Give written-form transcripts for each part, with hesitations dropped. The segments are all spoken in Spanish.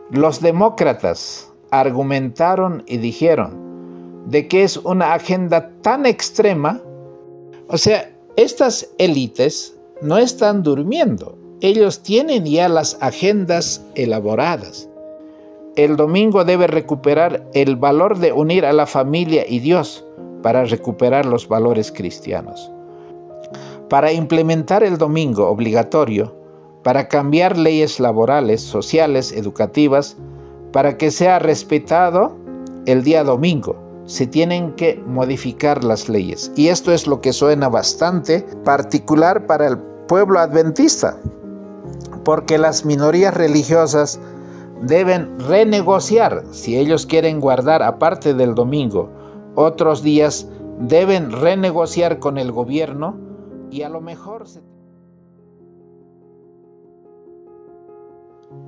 Los demócratas argumentaron y dijeron de que es una agenda tan extrema. O sea, estas élites no están durmiendo. Ellos tienen ya las agendas elaboradas. El domingo debe recuperar el valor de unir a la familia y Dios para recuperar los valores cristianos. Para implementar el domingo obligatorio, para cambiar leyes laborales, sociales, educativas, para que sea respetado el día domingo, se tienen que modificar las leyes. Y esto es lo que suena bastante particular para el pueblo adventista, porque las minorías religiosas deben renegociar. Si ellos quieren guardar, aparte del domingo, otros días, deben renegociar con el gobierno y a lo mejor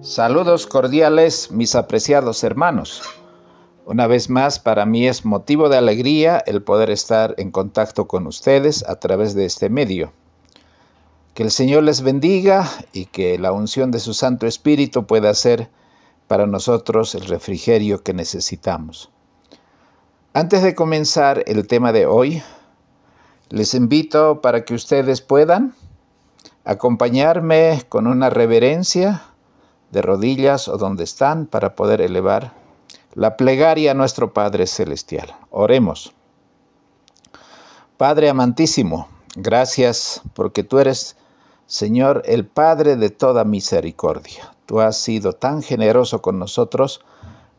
Saludos cordiales, mis apreciados hermanos. Una vez más, para mí es motivo de alegría el poder estar en contacto con ustedes a través de este medio. Que el Señor les bendiga y que la unción de su Santo Espíritu pueda ser para nosotros el refrigerio que necesitamos. Antes de comenzar el tema de hoy, les invito para que ustedes puedan acompañarme con una reverencia de rodillas o donde están para poder elevar la plegaria a nuestro Padre Celestial. Oremos. Padre amantísimo, gracias porque tú eres, Señor, el Padre de toda misericordia. Tú has sido tan generoso con nosotros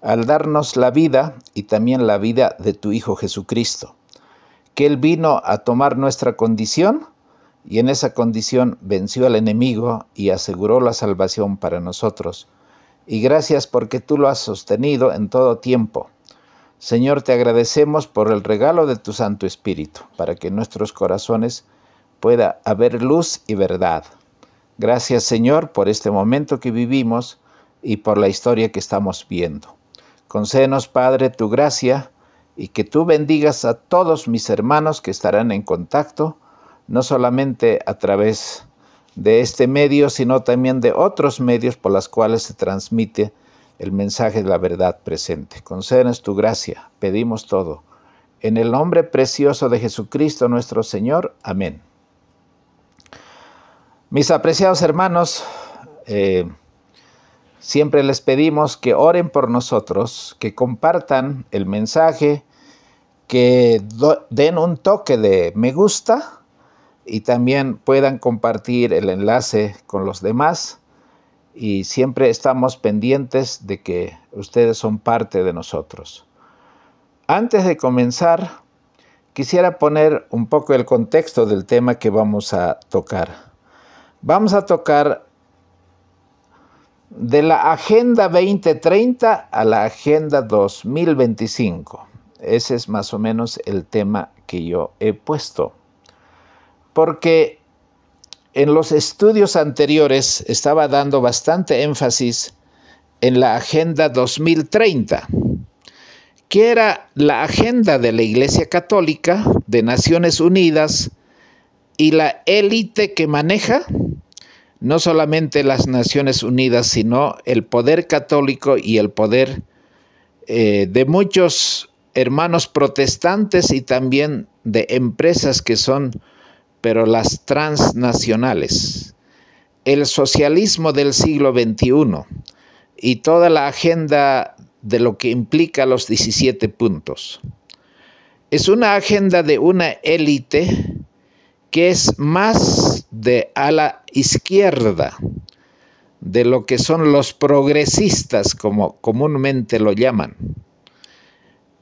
al darnos la vida y también la vida de tu Hijo Jesucristo, que Él vino a tomar nuestra condición y en esa condición venció al enemigo y aseguró la salvación para nosotros. Y gracias porque tú lo has sostenido en todo tiempo. Señor, te agradecemos por el regalo de tu Santo Espíritu, para que en nuestros corazones pueda haber luz y verdad. Gracias, Señor, por este momento que vivimos y por la historia que estamos viendo. Concédenos, Padre, tu gracia y que tú bendigas a todos mis hermanos que estarán en contacto, no solamente a través de este medio, sino también de otros medios por los cuales se transmite el mensaje de la verdad presente. Concédenos tu gracia, pedimos todo. En el nombre precioso de Jesucristo nuestro Señor. Amén. Mis apreciados hermanos, siempre les pedimos que oren por nosotros, que compartan el mensaje, que den un toque de me gusta y también puedan compartir el enlace con los demás. Y siempre estamos pendientes de que ustedes son parte de nosotros. Antes de comenzar, quisiera poner un poco el contexto del tema que vamos a tocar. Vamos a tocar de la Agenda 2030 a la Agenda 2025. Ese es más o menos el tema que yo he puesto. Porque en los estudios anteriores estaba dando bastante énfasis en la Agenda 2030, que era la agenda de la Iglesia Católica, de Naciones Unidas y la élite que maneja no solamente las Naciones Unidas, sino el poder católico y el poder de muchos hermanos protestantes y también de empresas que son pero las transnacionales, el socialismo del siglo XXI y toda la agenda de lo que implica los 17 puntos. Es una agenda de una élite que es más de a la izquierda, de lo que son los progresistas, como comúnmente lo llaman.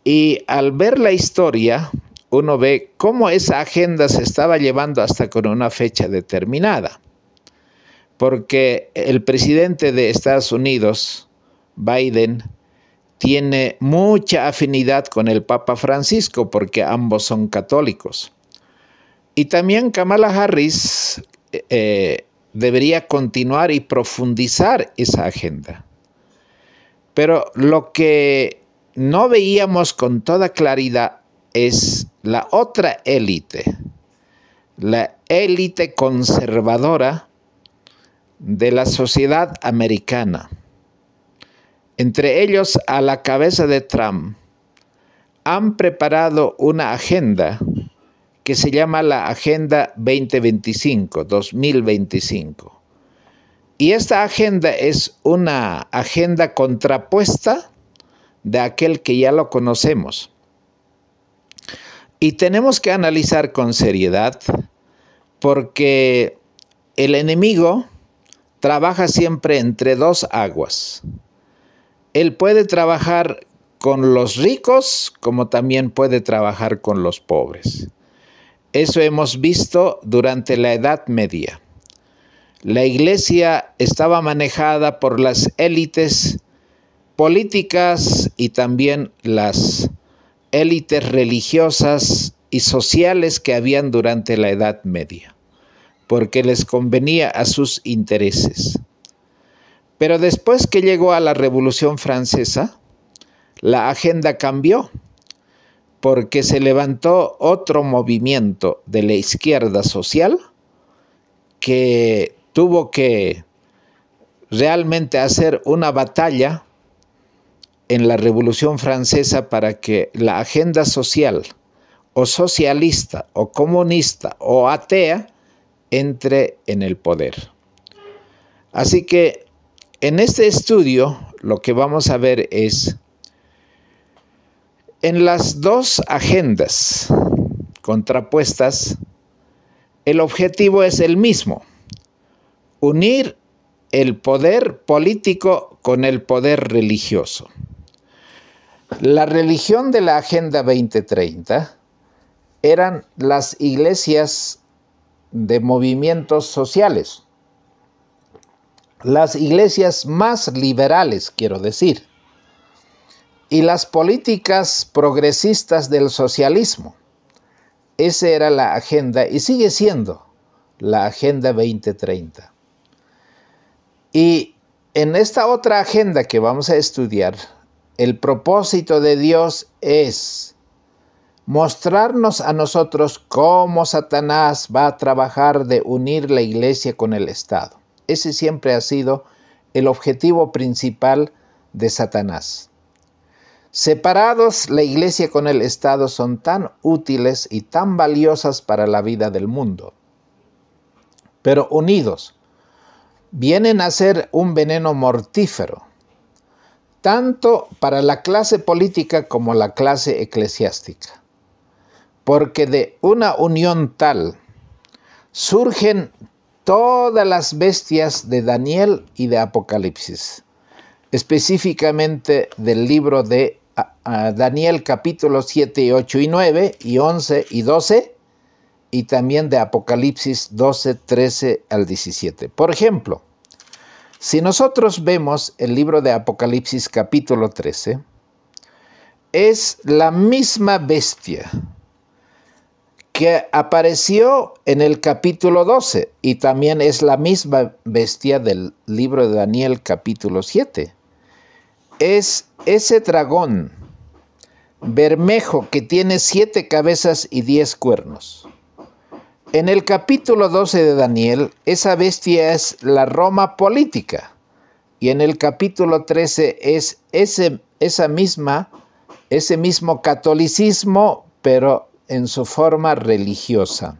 Y al ver la historia, uno ve cómo esa agenda se estaba llevando hasta con una fecha determinada. Porque el presidente de Estados Unidos, Biden, tiene mucha afinidad con el Papa Francisco porque ambos son católicos. Y también Kamala Harris debería continuar y profundizar esa agenda. Pero lo que no veíamos con toda claridad es la otra élite, la élite conservadora de la sociedad americana, entre ellos a la cabeza de Trump, han preparado una agenda que se llama la Agenda 2025. Y esta agenda es una agenda contrapuesta de aquel que ya lo conocemos. Y tenemos que analizar con seriedad porque el enemigo trabaja siempre entre dos aguas. Él puede trabajar con los ricos como también puede trabajar con los pobres. Eso hemos visto durante la Edad Media. La iglesia estaba manejada por las élites políticas y también las élites religiosas y sociales que habían durante la Edad Media, porque les convenía a sus intereses. Pero después que llegó a la Revolución Francesa, la agenda cambió, porque se levantó otro movimiento de la izquierda social que tuvo que realmente hacer una batalla en la Revolución Francesa para que la agenda social, o socialista, o comunista, o atea, entre en el poder. Así que en este estudio lo que vamos a ver es, en las dos agendas contrapuestas, el objetivo es el mismo: unir el poder político con el poder religioso. La religión de la Agenda 2030 eran las iglesias de movimientos sociales, las iglesias más liberales, quiero decir, y las políticas progresistas del socialismo. Esa era la agenda y sigue siendo la Agenda 2030. Y en esta otra agenda que vamos a estudiar, el propósito de Dios es mostrarnos a nosotros cómo Satanás va a trabajar de unir la iglesia con el Estado. Ese siempre ha sido el objetivo principal de Satanás. Separados, la iglesia con el Estado son tan útiles y tan valiosas para la vida del mundo. Pero unidos, vienen a ser un veneno mortífero, tanto para la clase política como la clase eclesiástica. Porque de una unión tal surgen todas las bestias de Daniel y de Apocalipsis, específicamente del libro de Daniel capítulos 7, 8 y 9 y 11 y 12, y también de Apocalipsis 12, 13 al 17. Por ejemplo, si nosotros vemos el libro de Apocalipsis capítulo 13, es la misma bestia que apareció en el capítulo 12 y también es la misma bestia del libro de Daniel capítulo 7. Es ese dragón bermejo que tiene 7 cabezas y 10 cuernos. En el capítulo 12 de Daniel, esa bestia es la Roma política. Y en el capítulo 13 es ese mismo catolicismo, pero en su forma religiosa.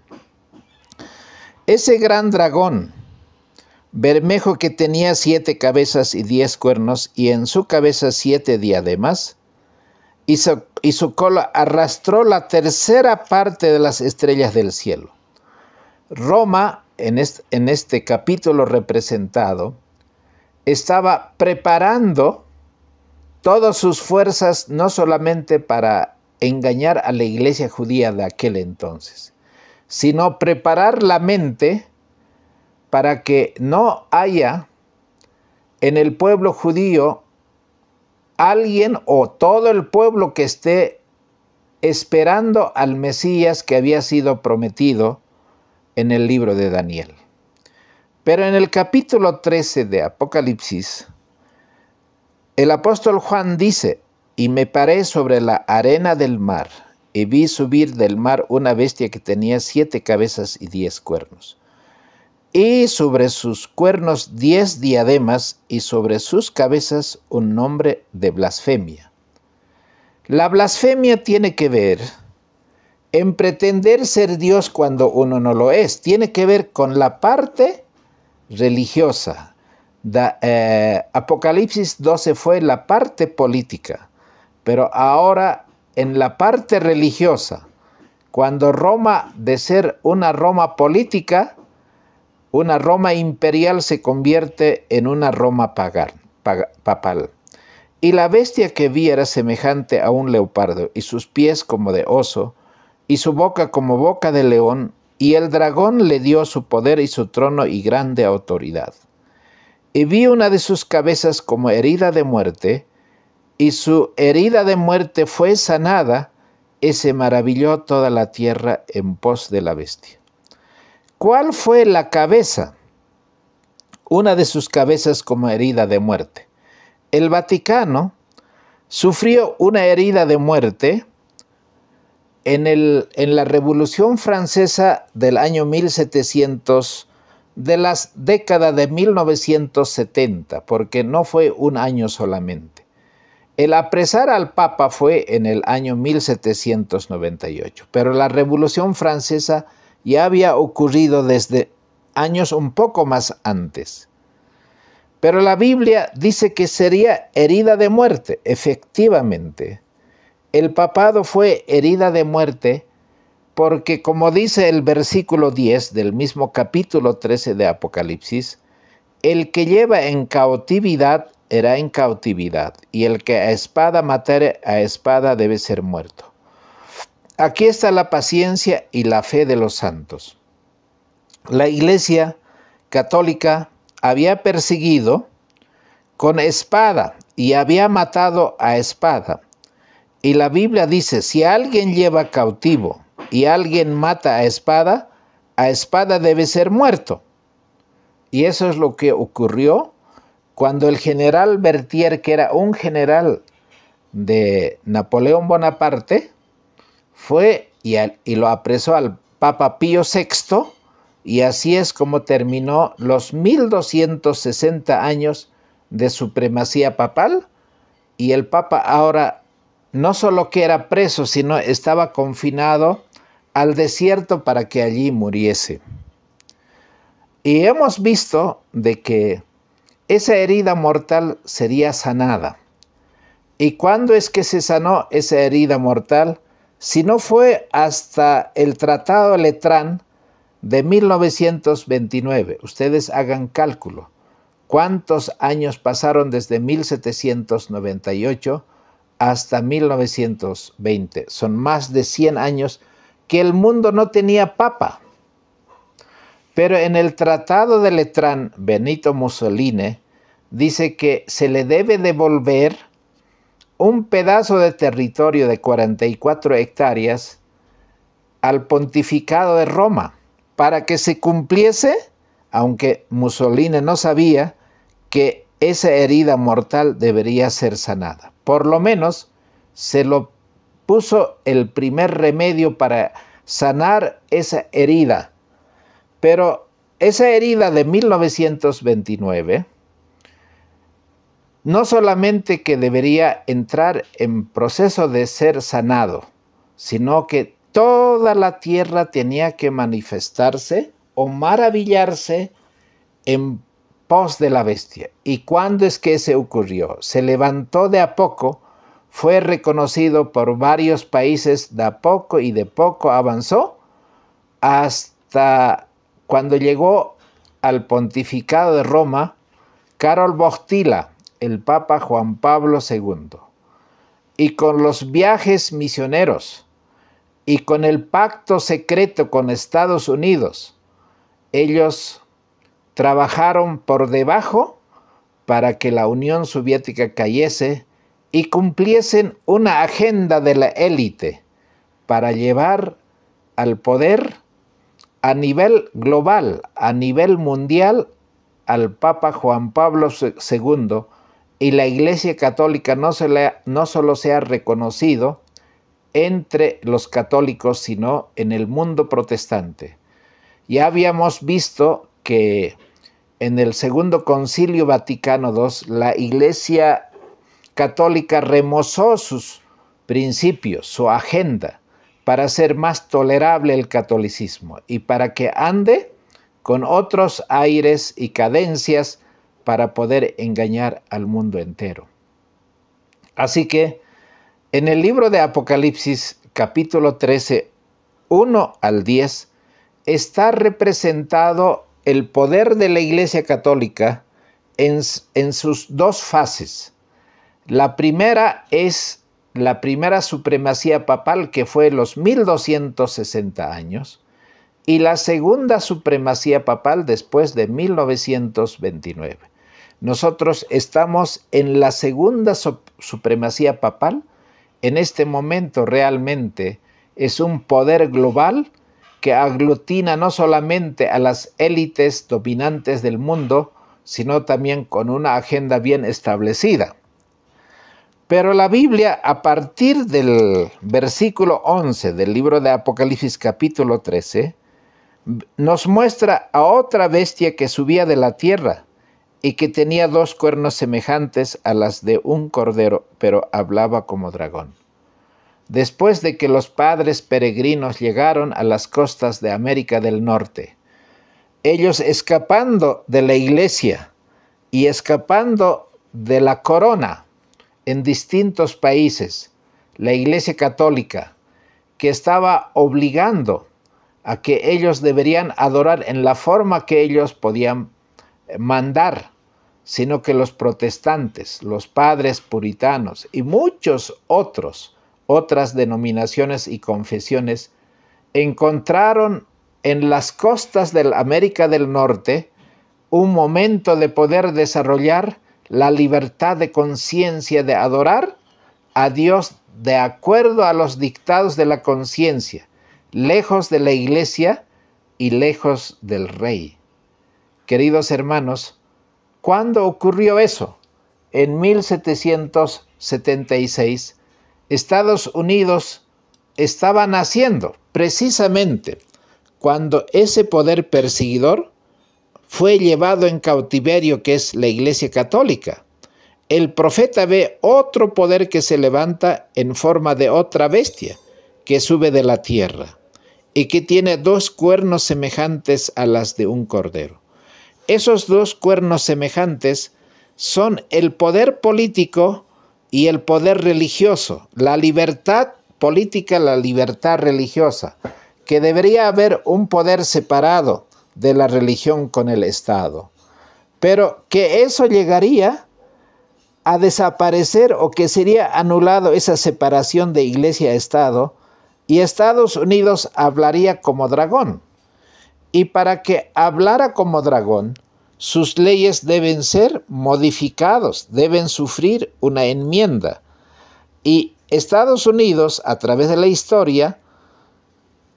Ese gran dragón bermejo que tenía 7 cabezas y 10 cuernos, y en su cabeza 7 diademas, y su cola arrastró la tercera parte de las estrellas del cielo. Roma, en este capítulo representado, estaba preparando todas sus fuerzas, no solamente para engañar a la iglesia judía de aquel entonces, sino preparar la mente para que no haya en el pueblo judío alguien o todo el pueblo que esté esperando al Mesías que había sido prometido en el libro de Daniel. Pero en el capítulo 13 de Apocalipsis, el apóstol Juan dice: y me paré sobre la arena del mar, y vi subir del mar una bestia que tenía 7 cabezas y 10 cuernos. y sobre sus cuernos 10 diademas, y sobre sus cabezas un nombre de blasfemia. La blasfemia tiene que ver en pretender ser Dios cuando uno no lo es. Tiene que ver con la parte religiosa. Apocalipsis 12 fue la parte política, pero ahora en la parte religiosa, cuando Roma, de ser una Roma política, una Roma imperial, se convierte en una Roma papal. Y la bestia que vi era semejante a un leopardo, y sus pies como de oso, y su boca como boca de león, y el dragón le dio su poder y su trono y grande autoridad. Y vi una de sus cabezas como herida de muerte, y su herida de muerte fue sanada, y se maravilló toda la tierra en pos de la bestia. ¿Cuál fue la cabeza? Una de sus cabezas como herida de muerte. El Vaticano sufrió una herida de muerte en la Revolución Francesa del año 1700, de las décadas de 1970, porque no fue un año solamente. El apresar al Papa fue en el año 1798, pero la Revolución Francesa ya había ocurrido desde años un poco más antes. Pero la Biblia dice que sería herida de muerte. Efectivamente, el papado fue herida de muerte porque, como dice el versículo 10 del mismo capítulo 13 de Apocalipsis, el que lleva en cautividad era en cautividad, y el que a espada matare, a espada debe ser muerto. Aquí está la paciencia y la fe de los santos. La Iglesia católica había perseguido con espada y había matado a espada. Y la Biblia dice, si alguien lleva cautivo y alguien mata a espada debe ser muerto. Y eso es lo que ocurrió cuando el general Berthier, que era un general de Napoleón Bonaparte, fue y lo apresó al Papa Pío VI, y así es como terminó los 1260 años de supremacía papal, y el Papa ahora no solo que era preso, sino estaba confinado al desierto para que allí muriese. Y hemos visto de que esa herida mortal sería sanada. ¿Y cuándo es que se sanó esa herida mortal? Si no fue hasta el Tratado de Letrán de 1929. Ustedes hagan cálculo. ¿Cuántos años pasaron desde 1798 hasta 1920? Son más de 100 años que el mundo no tenía papa. Pero en el Tratado de Letrán, Benito Mussolini dice que se le debe devolver un pedazo de territorio de 44 hectáreas al pontificado de Roma para que se cumpliese, aunque Mussolini no sabía, que esa herida mortal debería ser sanada. Por lo menos se lo puso el primer remedio para sanar esa herida. Pero esa herida de 1929 no solamente que debería entrar en proceso de ser sanado, sino que toda la tierra tenía que manifestarse o maravillarse en pos de la bestia. ¿Y cuándo es que se ocurrió? Se levantó de a poco, fue reconocido por varios países de a poco y de poco avanzó hasta cuando llegó al pontificado de Roma, Karol Wojtyła, el Papa Juan Pablo II, y con los viajes misioneros y con el pacto secreto con Estados Unidos, ellos trabajaron por debajo para que la Unión Soviética cayese y cumpliesen una agenda de la élite para llevar al poder a nivel global, a nivel mundial, al Papa Juan Pablo II, y la Iglesia Católica no solo se ha reconocido entre los católicos, sino en el mundo protestante. Ya habíamos visto que en el Segundo Concilio Vaticano II la Iglesia Católica remozó sus principios, su agenda, para hacer más tolerable el catolicismo y para que ande con otros aires y cadencias para poder engañar al mundo entero. Así que en el libro de Apocalipsis, capítulo 13, 1 al 10, está representado el poder de la Iglesia Católica en sus dos fases. La primera es la primera supremacía papal, que fue los 1260 años, y la segunda supremacía papal después de 1929. Nosotros estamos en la segunda supremacía papal. En este momento realmente es un poder global que aglutina no solamente a las élites dominantes del mundo, sino también con una agenda bien establecida. Pero la Biblia, a partir del versículo 11 del libro de Apocalipsis capítulo 13, nos muestra a otra bestia que subía de la tierra y que tenía dos cuernos semejantes a las de un cordero, pero hablaba como dragón. Después de que los padres peregrinos llegaron a las costas de América del Norte, ellos escapando de la iglesia y escapando de la corona en distintos países, la Iglesia Católica, que estaba obligando a que ellos deberían adorar en la forma que ellos podían mandar, sino que los protestantes, los padres puritanos y muchos otras denominaciones y confesiones encontraron en las costas de América del Norte un momento de poder desarrollar la libertad de conciencia de adorar a Dios de acuerdo a los dictados de la conciencia, lejos de la iglesia y lejos del rey. Queridos hermanos, ¿cuándo ocurrió eso? En 1776, Estados Unidos estaba naciendo precisamente cuando ese poder perseguidor fue llevado en cautiverio, que es la Iglesia Católica. El profeta ve otro poder que se levanta en forma de otra bestia que sube de la tierra y que tiene dos cuernos semejantes a las de un cordero. Esos dos cuernos semejantes son el poder político y el poder religioso, la libertad política, la libertad religiosa, que debería haber un poder separado de la religión con el Estado, pero que eso llegaría a desaparecer o que sería anulado esa separación de iglesia-estado y Estados Unidos hablaría como dragón. Y para que hablara como dragón, sus leyes deben ser modificados, deben sufrir una enmienda. Y Estados Unidos, a través de la historia,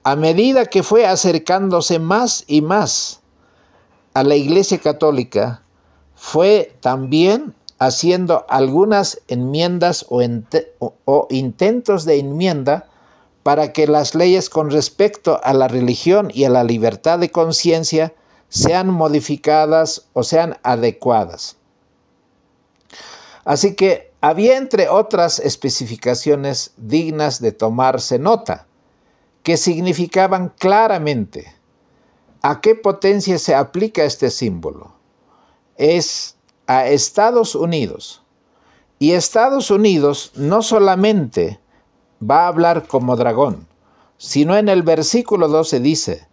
a medida que fue acercándose más y más a la Iglesia Católica, fue también haciendo algunas enmiendas o intentos de enmienda para que las leyes con respecto a la religión y a la libertad de conciencia sean modificadas o sean adecuadas. Así que había, entre otras especificaciones dignas de tomarse nota, que significaban claramente a qué potencia se aplica este símbolo. Es a Estados Unidos. Y Estados Unidos no solamente va a hablar como dragón, sino en el versículo 12 dice,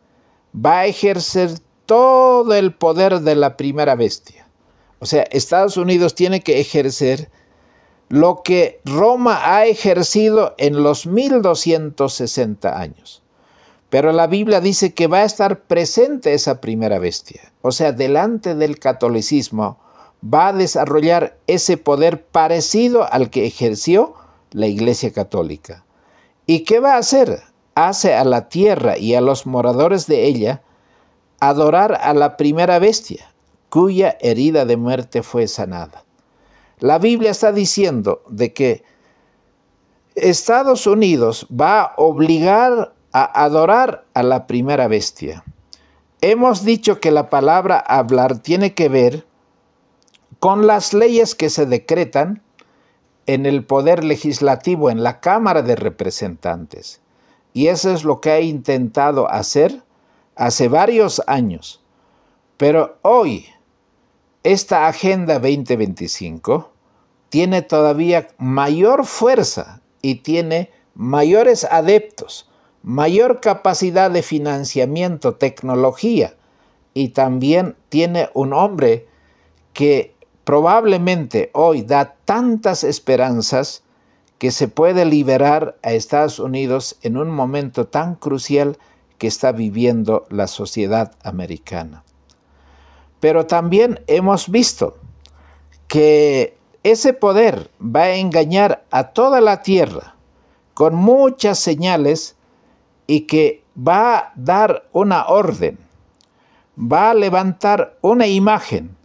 va a ejercer todo el poder de la primera bestia. O sea, Estados Unidos tiene que ejercer lo que Roma ha ejercido en los 1260 años. Pero la Biblia dice que va a estar presente esa primera bestia. O sea, delante del catolicismo va a desarrollar ese poder parecido al que ejerció la Iglesia Católica. ¿Y qué va a hacer? Hace a la tierra y a los moradores de ella adorar a la primera bestia, cuya herida de muerte fue sanada. La Biblia está diciendo de que Estados Unidos va a obligar a adorar a la primera bestia. hemos dicho que la palabra hablar tiene que ver con las leyes que se decretan en el poder legislativo, en la Cámara de Representantes. Y eso es lo que ha intentado hacer hace varios años. Pero hoy, esta Agenda 2025 tiene todavía mayor fuerza y tiene mayores adeptos, mayor capacidad de financiamiento, tecnología, y también tiene un hombre que probablemente hoy da tantas esperanzas que se puede liberar a Estados Unidos en un momento tan crucial que está viviendo la sociedad americana. Pero también hemos visto que ese poder va a engañar a toda la tierra con muchas señales y que va a dar una orden, va a levantar una imagen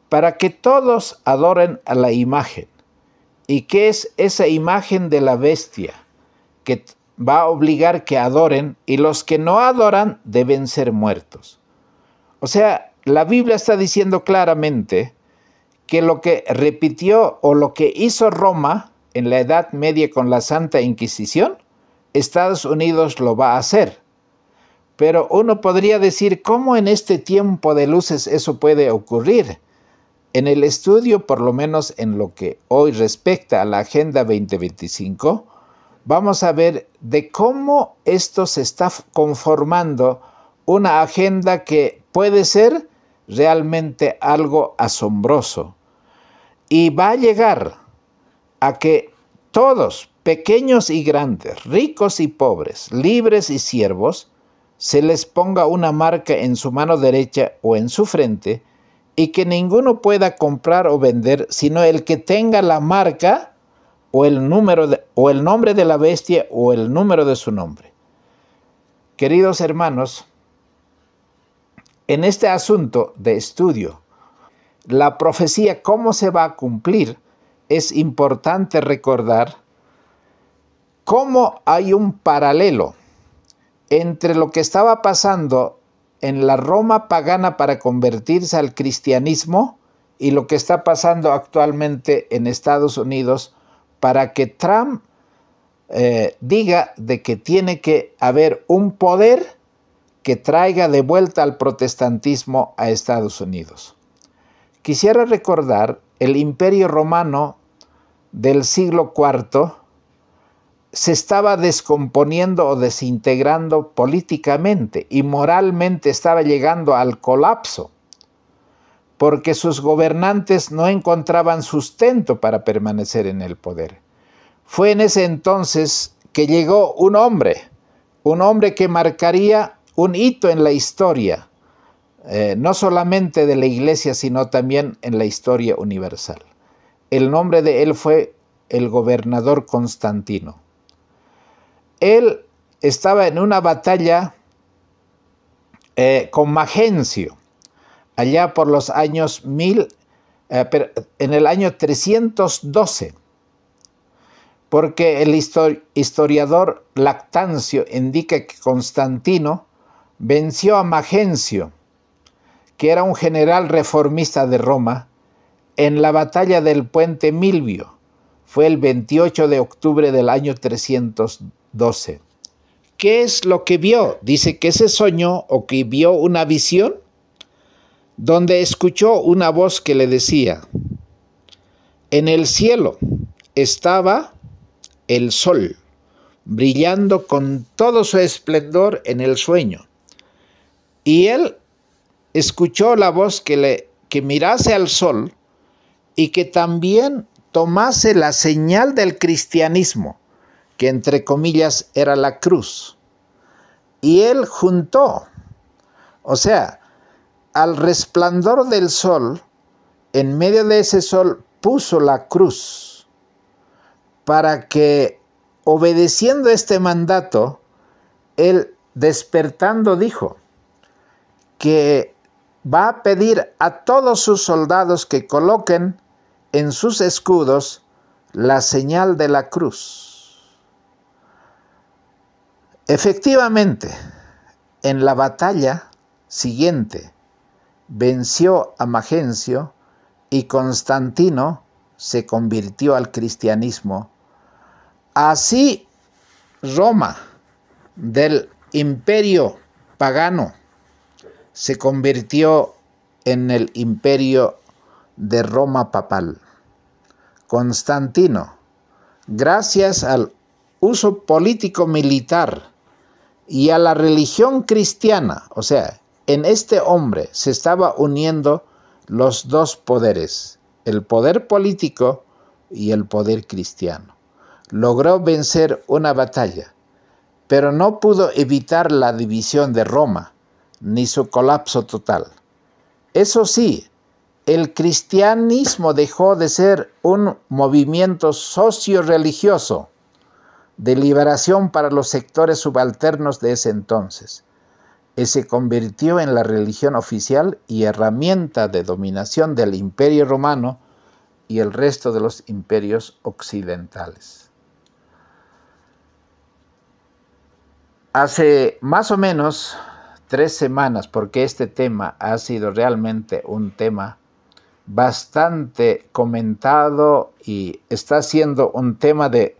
para que todos adoren a la imagen. ¿Y qué es esa imagen de la bestia? Que va a obligar que adoren, y los que no adoran deben ser muertos. O sea, la Biblia está diciendo claramente que lo que repitió o lo que hizo Roma en la Edad Media con la Santa Inquisición, Estados Unidos lo va a hacer. Pero uno podría decir, ¿cómo en este tiempo de luces eso puede ocurrir? En el estudio, por lo menos en lo que hoy respecta a la Agenda 2025, vamos a ver de cómo esto se está conformando una agenda que puede ser realmente algo asombroso. Y va a llegar a que todos, pequeños y grandes, ricos y pobres, libres y siervos, se les ponga una marca en su mano derecha o en su frente, y que ninguno pueda comprar o vender sino el que tenga la marca o el nombre de la bestia o el número de su nombre. Queridos hermanos, en este asunto de estudio, la profecía, cómo se va a cumplir, es importante recordar cómo hay un paralelo entre lo que estaba pasando en la Roma pagana para convertirse al cristianismo y lo que está pasando actualmente en Estados Unidos para que Trump diga de que tiene que haber un poder que traiga de vuelta al protestantismo a Estados Unidos. Quisiera recordar el Imperio Romano del siglo IV se estaba descomponiendo o desintegrando políticamente y moralmente estaba llegando al colapso porque sus gobernantes no encontraban sustento para permanecer en el poder. Fue en ese entonces que llegó un hombre que marcaría un hito en la historia, no solamente de la iglesia, sino también en la historia universal. El nombre de él fue el gobernador Constantino. Él estaba en una batalla con Magencio, allá por los años en el año 312, porque el historiador Lactancio indica que Constantino venció a Magencio, que era un general reformista de Roma, en la batalla del puente Milvio. Fue el 28 de octubre del año 312. ¿Qué es lo que vio? Dice que se soñó o que vio una visión donde escuchó una voz que le decía: en el cielo estaba el sol, brillando con todo su esplendor en el sueño. Y él escuchó la voz que mirase al sol y que también tomase la señal del cristianismo, que entre comillas era la cruz. Y él juntó, o sea, al resplandor del sol, en medio de ese sol puso la cruz, para que, obedeciendo este mandato, él despertando dijo que va a pedir a todos sus soldados que coloquen en sus escudos la señal de la cruz. Efectivamente, en la batalla siguiente venció a Magencio y Constantino se convirtió al cristianismo. Así Roma del imperio pagano se convirtió en el imperio de Roma papal. Constantino, gracias al uso político militar y a la religión cristiana, o sea, en este hombre se estaba uniendo los dos poderes, el poder político y el poder cristiano. Logró vencer una batalla, pero no pudo evitar la división de Roma, ni su colapso total. Eso sí, el cristianismo dejó de ser un movimiento socio-religioso de liberación para los sectores subalternos de ese entonces, y se convirtió en la religión oficial y herramienta de dominación del Imperio Romano y el resto de los imperios occidentales. Hace más o menos 3 semanas, porque este tema ha sido realmente un tema bastante comentado y está siendo un tema de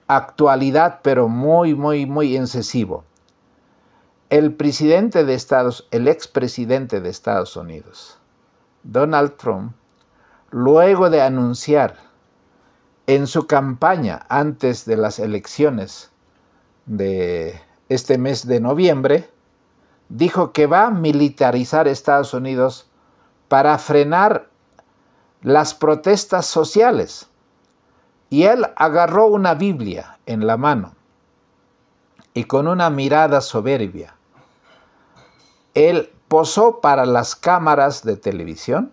actualidad, pero muy incisivo. El expresidente de Estados Unidos, Donald Trump, luego de anunciar en su campaña antes de las elecciones de este mes de noviembre, dijo que va a militarizar Estados Unidos para frenar las protestas sociales. Y él agarró una Biblia en la mano y con una mirada soberbia, él posó para las cámaras de televisión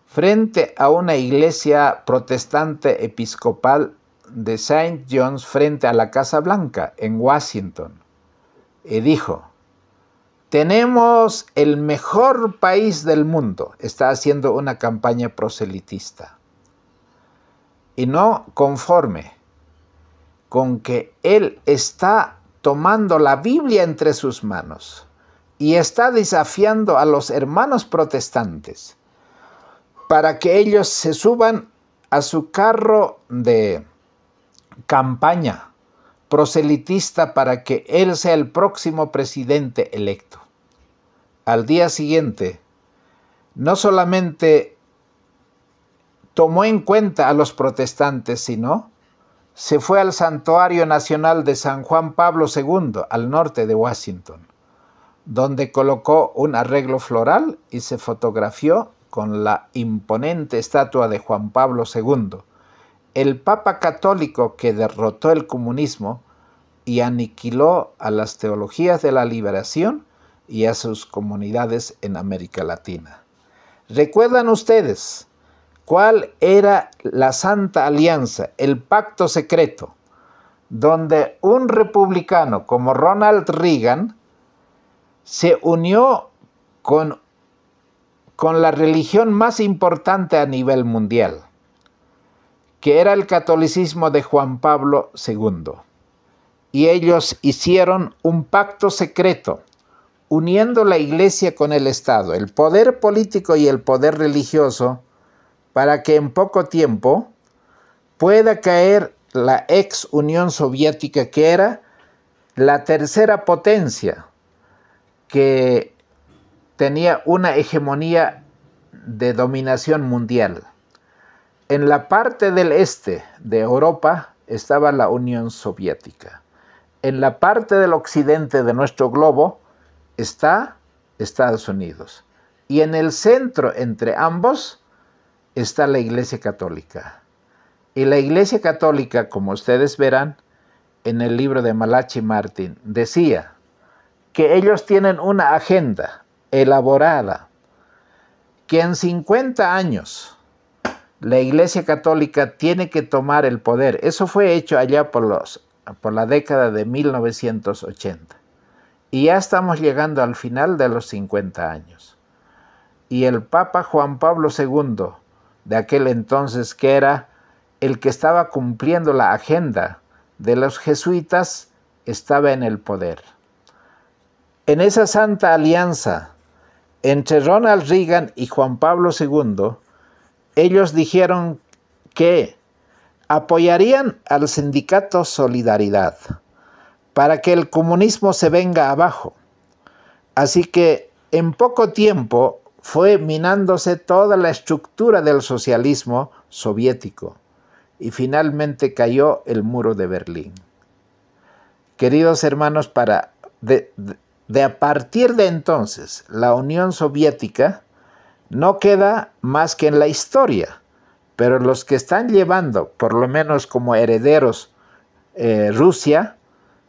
frente a una iglesia protestante episcopal de St. John's frente a la Casa Blanca en Washington y dijo: tenemos el mejor país del mundo. Está haciendo una campaña proselitista. Y no conforme con que él está tomando la Biblia entre sus manos y está desafiando a los hermanos protestantes para que ellos se suban a su carro de campaña proselitista para que él sea el próximo presidente electo. Al día siguiente, no solamente tomó en cuenta a los protestantes, sino se fue al Santuario Nacional de San Juan Pablo II, al norte de Washington, donde colocó un arreglo floral y se fotografió con la imponente estatua de Juan Pablo II, el Papa católico que derrotó el comunismo y aniquiló a las teologías de la liberación y a sus comunidades en América Latina. ¿Recuerdan ustedes cuál era la Santa Alianza, el pacto secreto, donde un republicano como Ronald Reagan se unió con la religión más importante a nivel mundial, que era el catolicismo de Juan Pablo II? Y ellos hicieron un pacto secreto, uniendo la iglesia con el Estado, el poder político y el poder religioso, para que en poco tiempo pueda caer la ex Unión Soviética, que era la tercera potencia, que tenía una hegemonía de dominación mundial. En la parte del este de Europa estaba la Unión Soviética. En la parte del occidente de nuestro globo está Estados Unidos. Y en el centro entre ambos está la Iglesia Católica. Y la Iglesia Católica, como ustedes verán en el libro de Malachi Martin, decía que ellos tienen una agenda elaborada, que en 50 años la Iglesia Católica tiene que tomar el poder. Eso fue hecho allá por la década de 1980. Y ya estamos llegando al final de los 50 años. Y el Papa Juan Pablo II, de aquel entonces, que era el que estaba cumpliendo la agenda de los jesuitas, estaba en el poder. En esa santa alianza entre Ronald Reagan y Juan Pablo II, ellos dijeron que apoyarían al sindicato Solidaridad para que el comunismo se venga abajo. Así que en poco tiempo fue minándose toda la estructura del socialismo soviético y finalmente cayó el muro de Berlín. Queridos hermanos, a partir de entonces, la Unión Soviética no queda más que en la historia, pero los que están llevando, por lo menos como herederos, Rusia,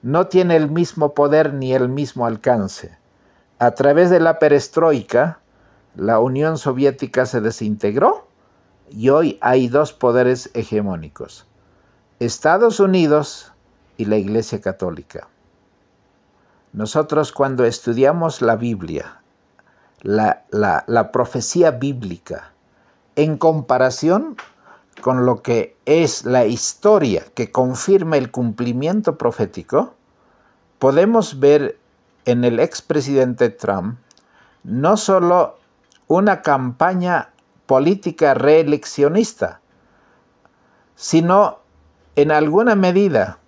no tiene el mismo poder ni el mismo alcance. A través de la perestroika, la Unión Soviética se desintegró y hoy hay dos poderes hegemónicos: Estados Unidos y la Iglesia Católica. Nosotros, cuando estudiamos la Biblia, la profecía bíblica, en comparación con lo que es la historia que confirma el cumplimiento profético, podemos ver en el expresidente Trump no solo una campaña política reeleccionista, sino en alguna medida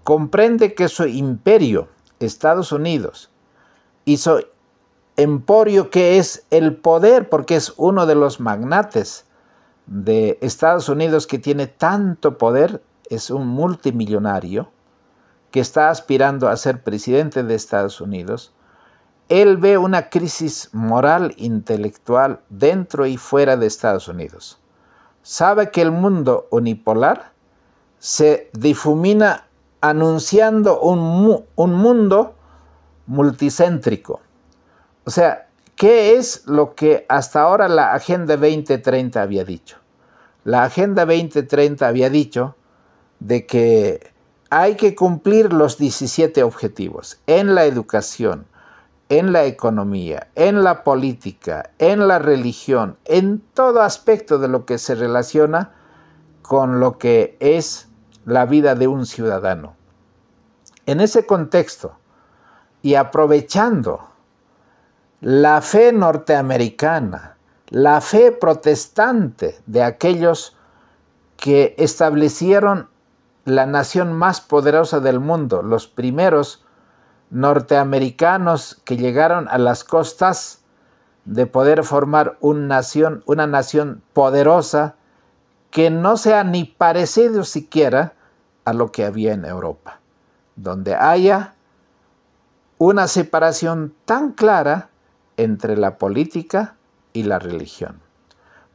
comprende que su imperio, Estados Unidos, y su emporio, que es el poder, porque es uno de los magnates de Estados Unidos que tiene tanto poder, es un multimillonario que está aspirando a ser presidente de Estados Unidos. Él ve una crisis moral, intelectual, dentro y fuera de Estados Unidos. Sabe que el mundo unipolar se difumina anunciando un mundo multicéntrico. O sea, ¿qué es lo que hasta ahora la Agenda 2030 había dicho? La Agenda 2030 había dicho de que hay que cumplir los 17 objetivos en la educación, en la economía, en la política, en la religión, en todo aspecto de lo que se relaciona con lo que es la vida de un ciudadano. En ese contexto, y aprovechando la fe norteamericana, la fe protestante de aquellos que establecieron la nación más poderosa del mundo, los primeros norteamericanos que llegaron a las costas de poder formar una nación poderosa que no sea ni parecido siquiera a lo que había en Europa, donde haya una separación tan clara entre la política y la religión,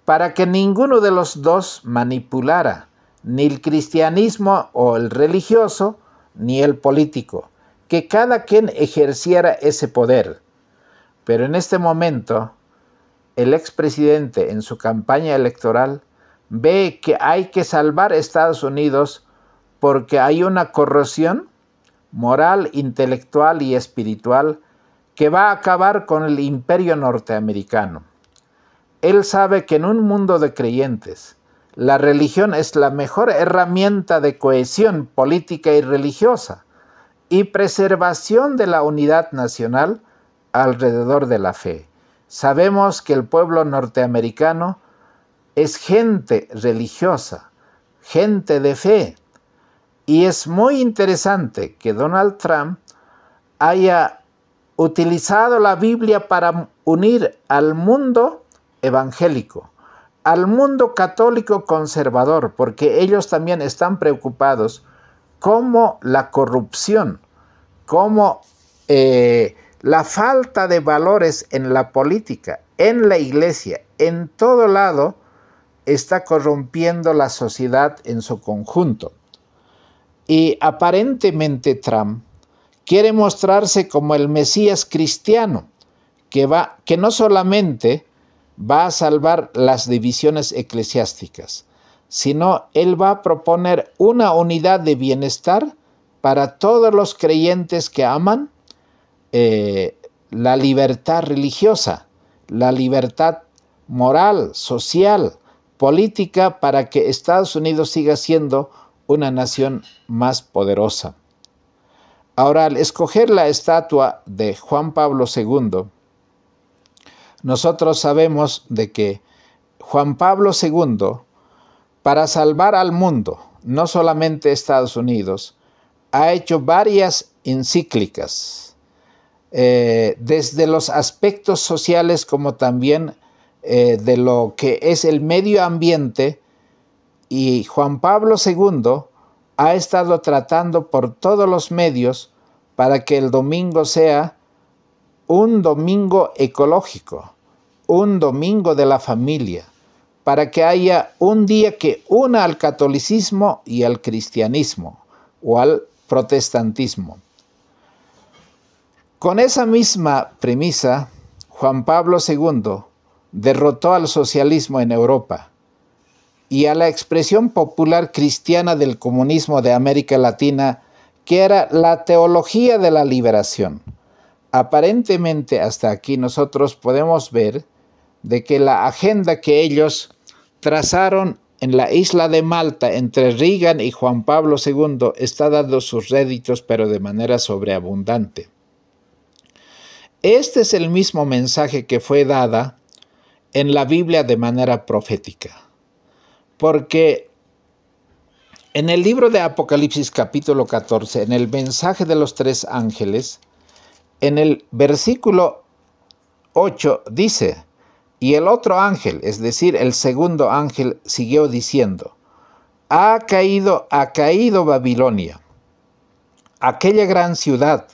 para que ninguno de los dos manipulara ni el cristianismo o el religioso, ni el político, que cada quien ejerciera ese poder. Pero en este momento, el expresidente en su campaña electoral ve que hay que salvar a Estados Unidos porque hay una corrosión moral, intelectual y espiritual que va a acabar con el imperio norteamericano. Él sabe que en un mundo de creyentes, la religión es la mejor herramienta de cohesión política y religiosa y preservación de la unidad nacional alrededor de la fe. Sabemos que el pueblo norteamericano es gente religiosa, gente de fe, y es muy interesante que Donald Trump haya utilizado la Biblia para unir al mundo evangélico, al mundo católico conservador, porque ellos también están preocupados cómo la corrupción, cómo la falta de valores en la política, en la iglesia, en todo lado, está corrompiendo la sociedad en su conjunto. Y aparentemente Trump quiere mostrarse como el Mesías cristiano, que no solamente va a salvar las divisiones eclesiásticas, sino él va a proponer una unidad de bienestar para todos los creyentes que aman la libertad religiosa, la libertad moral, social, política, para que Estados Unidos siga siendo una nación más poderosa. Ahora, al escoger la estatua de Juan Pablo II, nosotros sabemos de que Juan Pablo II, para salvar al mundo, no solamente Estados Unidos, ha hecho varias encíclicas, desde los aspectos sociales como también de lo que es el medio ambiente, y Juan Pablo II ha estado tratando por todos los medios para que el domingo sea un domingo ecológico, un domingo de la familia, para que haya un día que una al catolicismo y al cristianismo o al protestantismo. Con esa misma premisa, Juan Pablo II derrotó al socialismo en Europa y a la expresión popular cristiana del comunismo de América Latina, que era la teología de la liberación. Aparentemente hasta aquí nosotros podemos ver de que la agenda que ellos trazaron en la isla de Malta entre Reagan y Juan Pablo II está dando sus réditos, pero de manera sobreabundante. Este es el mismo mensaje que fue dada en la Biblia de manera profética, porque en el libro de Apocalipsis capítulo 14, en el mensaje de los 3 ángeles, en el versículo 8 dice: y el otro ángel, es decir, el segundo ángel, siguió diciendo: ha caído Babilonia, aquella gran ciudad,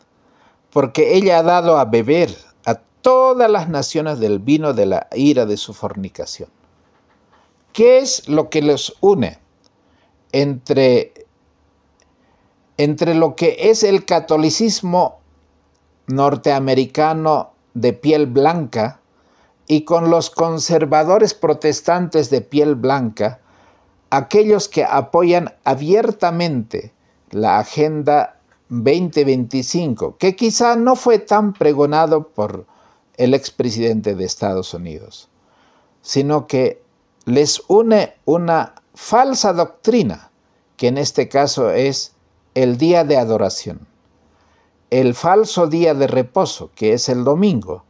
porque ella ha dado a beber a todas las naciones del vino de la ira de su fornicación. ¿Qué es lo que los une entre lo que es el catolicismo norteamericano de piel blanca y con los conservadores protestantes de piel blanca, aquellos que apoyan abiertamente la Agenda 2025, que quizá no fue tan pregonado por el expresidente de Estados Unidos, sino que les une una falsa doctrina, que en este caso es el día de adoración, el falso día de reposo, que es el domingo,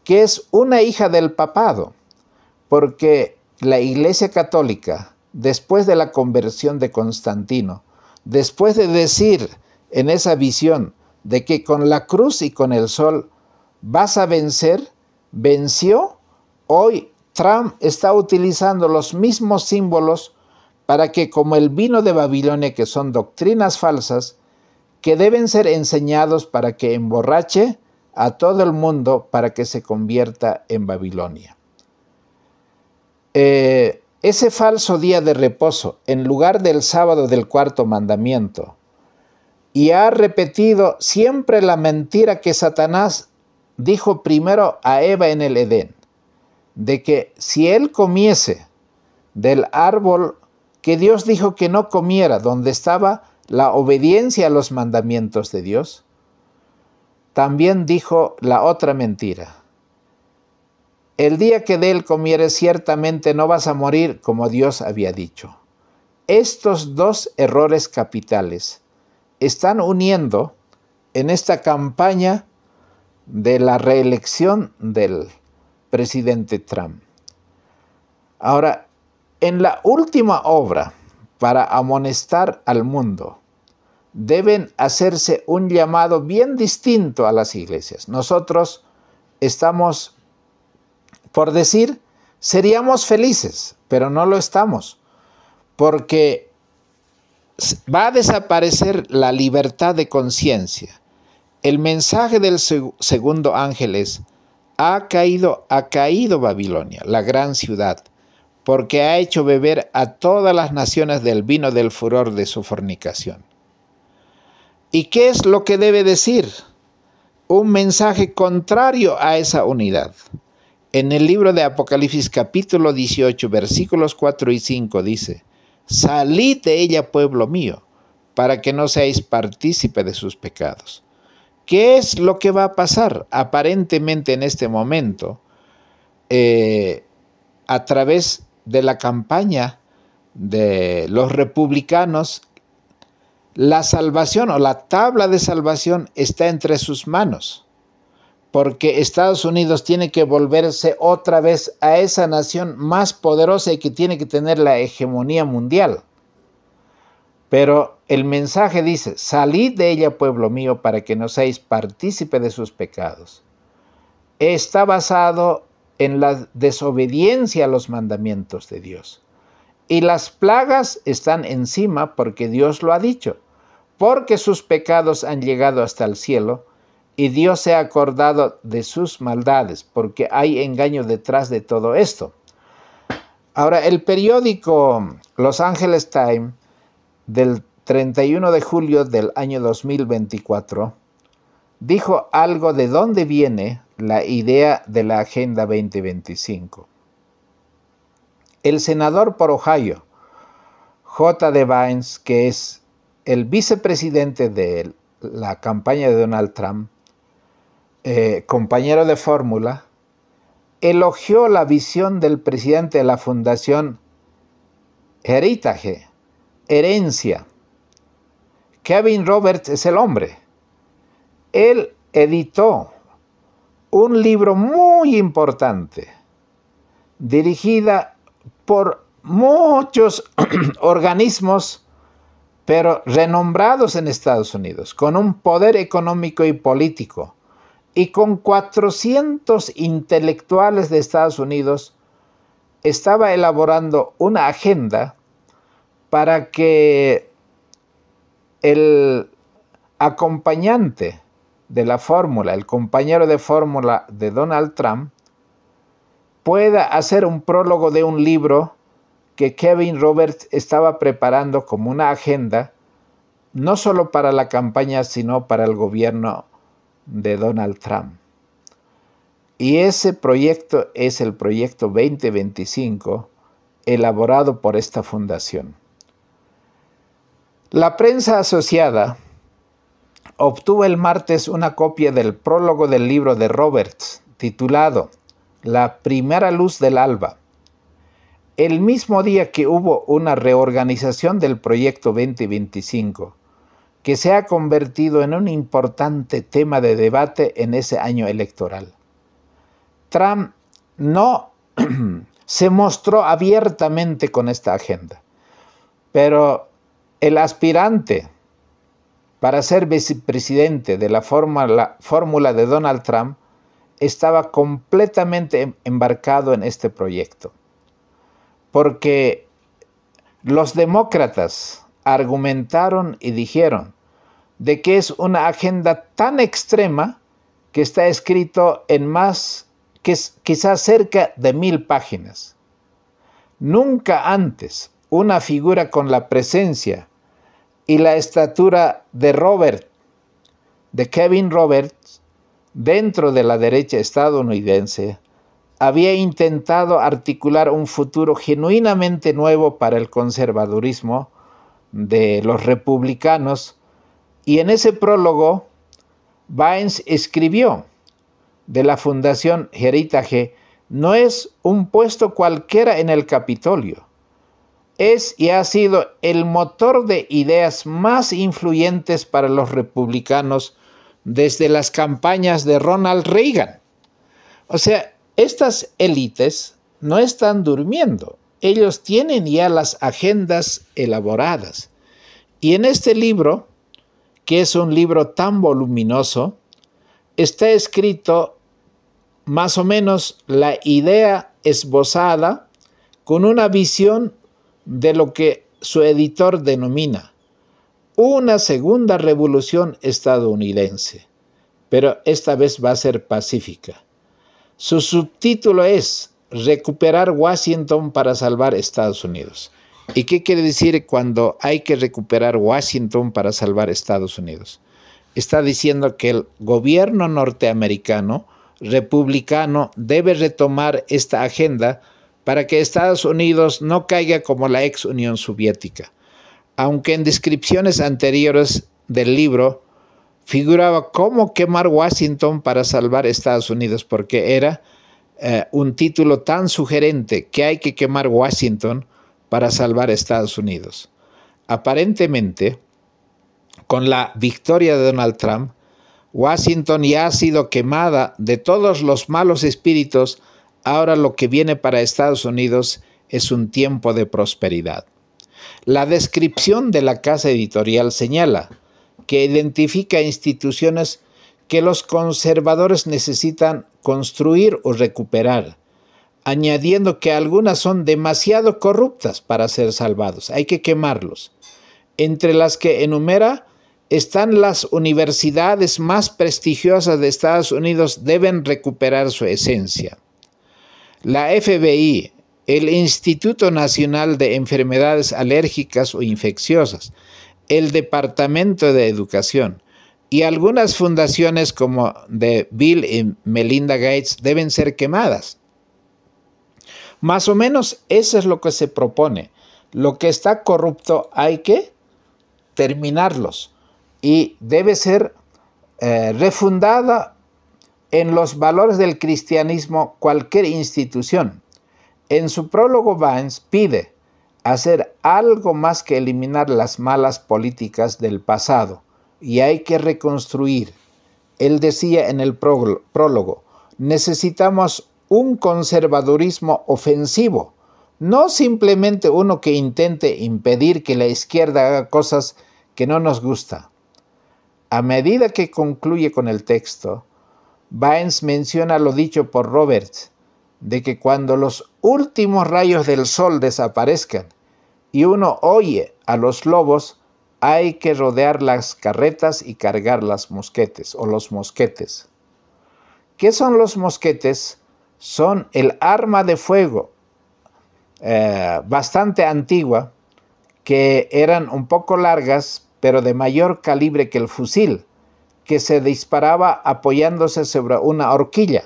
que es una hija del papado, porque la Iglesia Católica, después de la conversión de Constantino, después de decir en esa visión de que con la cruz y con el sol vas a vencer, venció. Hoy Trump está utilizando los mismos símbolos para que, como el vino de Babilonia, que son doctrinas falsas, que deben ser enseñados para que emborrache a todo el mundo para que se convierta en Babilonia. Ese falso día de reposo, en lugar del sábado del 4º mandamiento, y ha repetido siempre la mentira que Satanás dijo primero a Eva en el Edén, de que si él comiese del árbol que Dios dijo que no comiera, donde estaba la obediencia a los mandamientos de Dios, también dijo la otra mentira: el día que de él comieres ciertamente no vas a morir, como Dios había dicho. Estos 2 errores capitales están uniendo en esta campaña de la reelección del presidente Trump. Ahora, en la última obra para amonestar al mundo, deben hacerse un llamado bien distinto a las iglesias. Nosotros estamos, por decir, seríamos felices, pero no lo estamos, porque va a desaparecer la libertad de conciencia. El mensaje del segundo ángel es: ha caído Babilonia, la gran ciudad, porque ha hecho beber a todas las naciones del vino del furor de su fornicación. ¿Y qué es lo que debe decir? Un mensaje contrario a esa unidad. En el libro de Apocalipsis capítulo 18, versículos 4 y 5 dice: salid de ella, pueblo mío, para que no seáis partícipe de sus pecados. ¿Qué es lo que va a pasar? Aparentemente en este momento, a través de la campaña de los republicanos, La salvación o la tabla de salvación está entre sus manos, porque Estados Unidos tiene que volverse otra vez a esa nación más poderosa y que tiene que tener la hegemonía mundial. Pero el mensaje dice: salid de ella, pueblo mío, para que no seáis partícipe de sus pecados. Está basado en la desobediencia a los mandamientos de Dios. Y las plagas están encima porque Dios lo ha dicho, porque sus pecados han llegado hasta el cielo y Dios se ha acordado de sus maldades, porque hay engaño detrás de todo esto. Ahora, el periódico Los Angeles Times del 31 de julio del año 2024 dijo algo de dónde viene la idea de la Agenda 2025. El senador por Ohio, J.D. Vance, que es el vicepresidente de la campaña de Donald Trump, compañero de fórmula, elogió la visión del presidente de la fundación Heritage, Herencia. Kevin Roberts es el hombre. Él editó un libro muy importante, dirigida por muchos organismos, pero renombrados en Estados Unidos, con un poder económico y político, y con 400 intelectuales de Estados Unidos, estaba elaborando una agenda para que el acompañante de la fórmula, el compañero de fórmula de Donald Trump, pueda hacer un prólogo de un libro que Kevin Roberts estaba preparando como una agenda, no solo para la campaña, sino para el gobierno de Donald Trump. Y ese proyecto es el proyecto 2025, elaborado por esta fundación. La prensa asociada obtuvo el martes una copia del prólogo del libro de Roberts, titulado La primera luz del alba. El mismo día que hubo una reorganización del proyecto 2025, que se ha convertido en un importante tema de debate en ese año electoral. Trump no se mostró abiertamente con esta agenda, pero el aspirante para ser vicepresidente de la fórmula de Donald Trump estaba completamente embarcado en este proyecto, porque los demócratas argumentaron y dijeron de que es una agenda tan extrema que está escrito en quizás cerca de 1000 páginas. Nunca antes una figura con la presencia y la estatura de Kevin Roberts, dentro de la derecha estadounidense, había intentado articular un futuro genuinamente nuevo para el conservadurismo de los republicanos, y en ese prólogo Vance escribió de la Fundación Heritage: no es un puesto cualquiera en el Capitolio, es y ha sido el motor de ideas más influyentes para los republicanos desde las campañas de Ronald Reagan. O sea, estas élites no están durmiendo, ellos tienen ya las agendas elaboradas. Y en este libro, que es un libro tan voluminoso, está escrito más o menos la idea esbozada con una visión de lo que su editor denomina una segunda revolución estadounidense, pero esta vez va a ser pacífica. Su subtítulo es Recuperar Washington para salvar Estados Unidos. ¿Y qué quiere decir cuando hay que recuperar Washington para salvar Estados Unidos? Está diciendo que el gobierno norteamericano republicano debe retomar esta agenda para que Estados Unidos no caiga como la ex Unión Soviética. Aunque en descripciones anteriores del libro figuraba cómo quemar Washington para salvar Estados Unidos, porque era un título tan sugerente que hay que quemar Washington para salvar Estados Unidos. Aparentemente, Con la victoria de Donald Trump, Washington ya ha sido quemada de todos los malos espíritus. Ahora lo que viene para Estados Unidos es un tiempo de prosperidad. La descripción de la casa editorial señala que identifica instituciones que los conservadores necesitan construir o recuperar, añadiendo que algunas son demasiado corruptas para ser salvados. Hay que quemarlos. Entre las que enumera están las universidades más prestigiosas de Estados Unidos, deben recuperar su esencia. La FBI, el Instituto Nacional de Enfermedades Alérgicas o Infecciosas, el Departamento de Educación y algunas fundaciones como de Bill y Melinda Gates deben ser quemadas. Más o menos eso es lo que se propone. Lo que está corrupto hay que terminarlos y debe ser refundada en los valores del cristianismo cualquier institución. En su prólogo, Vance pide hacer algo más que eliminar las malas políticas del pasado y hay que reconstruir. Él decía en el prólogo, necesitamos un conservadurismo ofensivo, no simplemente uno que intente impedir que la izquierda haga cosas que no nos gustan. A medida que concluye con el texto, Vance menciona lo dicho por Roberts, de que cuando los últimos rayos del sol desaparezcan y uno oye a los lobos, hay que rodear las carretas y cargar las mosquetes o los mosquetes. ¿Qué son los mosquetes? Son el arma de fuego bastante antigua, que eran un poco largas, pero de mayor calibre que el fusil, que se disparaba apoyándose sobre una horquilla.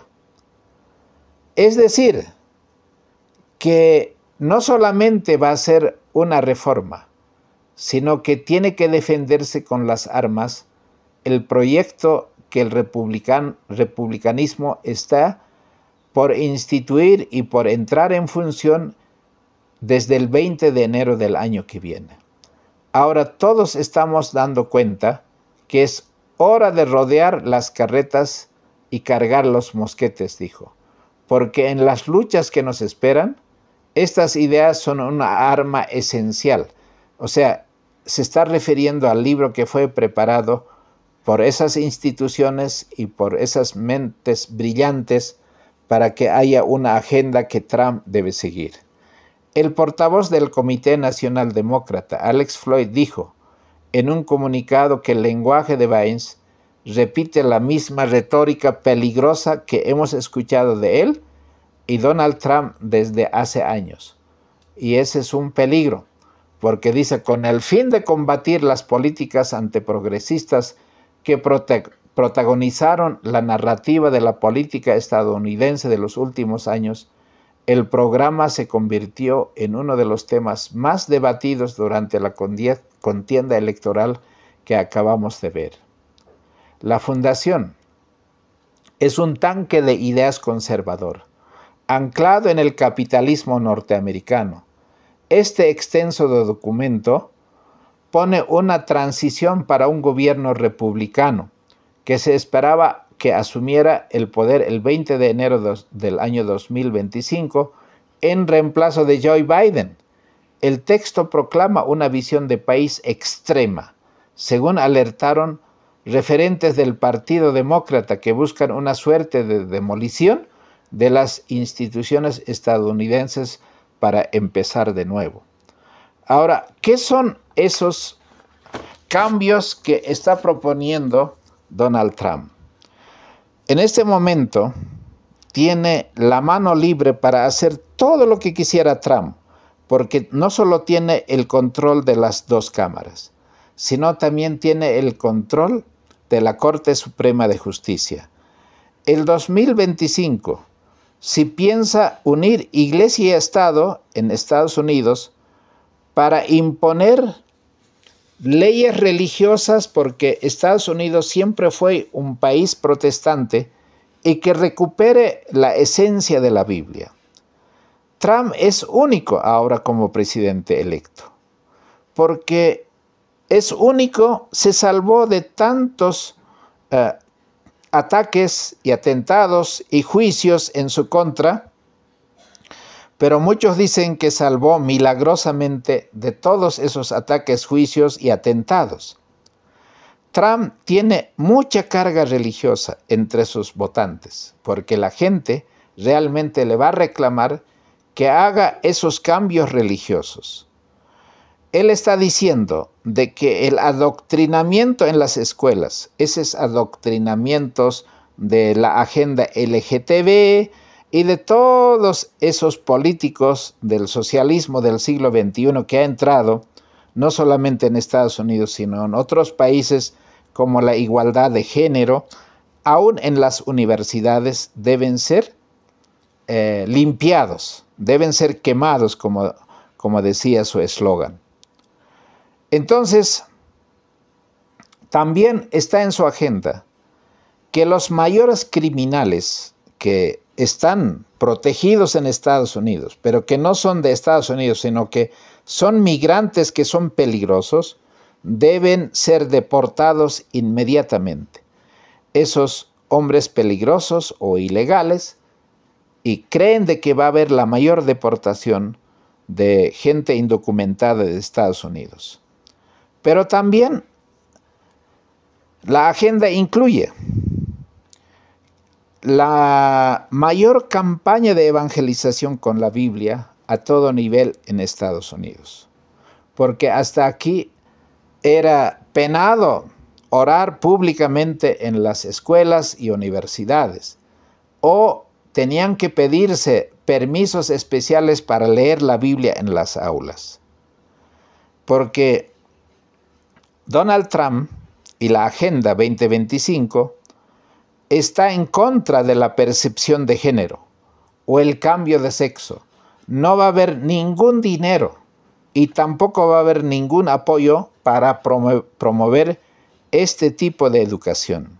Es decir, que no solamente va a ser una reforma, sino que tiene que defenderse con las armas el proyecto que el republicanismo está por instituir y por entrar en función desde el 20 de enero del año que viene. Ahora todos estamos dando cuenta que es hora de rodear las carretas y cargar los mosquetes, dijo, porque en las luchas que nos esperan, estas ideas son una arma esencial. O sea, se está refiriendo al libro que fue preparado por esas instituciones y por esas mentes brillantes para que haya una agenda que Trump debe seguir. El portavoz del Comité Nacional Demócrata, Alex Floyd, dijo en un comunicado que el lenguaje de Vance repite la misma retórica peligrosa que hemos escuchado de él y Donald Trump desde hace años. Y ese es un peligro, porque dice, con el fin de combatir las políticas antiprogresistas que protagonizaron la narrativa de la política estadounidense de los últimos años, el programa se convirtió en uno de los temas más debatidos durante la contienda electoral que acabamos de ver. La fundación es un tanque de ideas conservador, anclado en el capitalismo norteamericano. Este extenso documento pone una transición para un gobierno republicano que se esperaba que asumiera el poder el 20 de enero del año 2025 en reemplazo de Joe Biden. El texto proclama una visión de país extrema, según alertaron referentes del Partido Demócrata que buscan una suerte de demolición de las instituciones estadounidenses para empezar de nuevo. Ahora, ¿qué son esos cambios que está proponiendo Donald Trump? En este momento tiene la mano libre para hacer todo lo que quisiera Trump, porque no solo tiene el control de las dos cámaras, sino también tiene el control de la Corte Suprema de Justicia. El 2025, si piensa unir Iglesia y Estado en Estados Unidos para imponer leyes religiosas, porque Estados Unidos siempre fue un país protestante, y que recupere la esencia de la Biblia. Trump es único ahora como presidente electo, porque es único, se salvó de tantos ataques y atentados y juicios en su contra, pero muchos dicen que salvó milagrosamente de todos esos ataques, juicios y atentados. Trump tiene mucha carga religiosa entre sus votantes, porque la gente realmente le va a reclamar que haga esos cambios religiosos. Él está diciendo de que el adoctrinamiento en las escuelas, esos adoctrinamientos de la agenda LGTB y de todos esos políticos del socialismo del siglo XXI que ha entrado, no solamente en Estados Unidos, sino en otros países, como la igualdad de género, aún en las universidades deben ser limpiados, deben ser quemados, como decía su eslogan. Entonces, también está en su agenda que los mayores criminales que están protegidos en Estados Unidos, pero que no son de Estados Unidos, sino que son migrantes que son peligrosos, deben ser deportados inmediatamente. Esos hombres peligrosos o ilegales, y creen de que va a haber la mayor deportación de gente indocumentada de Estados Unidos. Pero también la agenda incluye la mayor campaña de evangelización con la Biblia a todo nivel en Estados Unidos. Porque hasta aquí era penado orar públicamente en las escuelas y universidades, o tenían que pedirse permisos especiales para leer la Biblia en las aulas. Porque Donald Trump y la Agenda 2025 está en contra de la percepción de género o el cambio de sexo. No va a haber ningún dinero y tampoco va a haber ningún apoyo para promover este tipo de educación.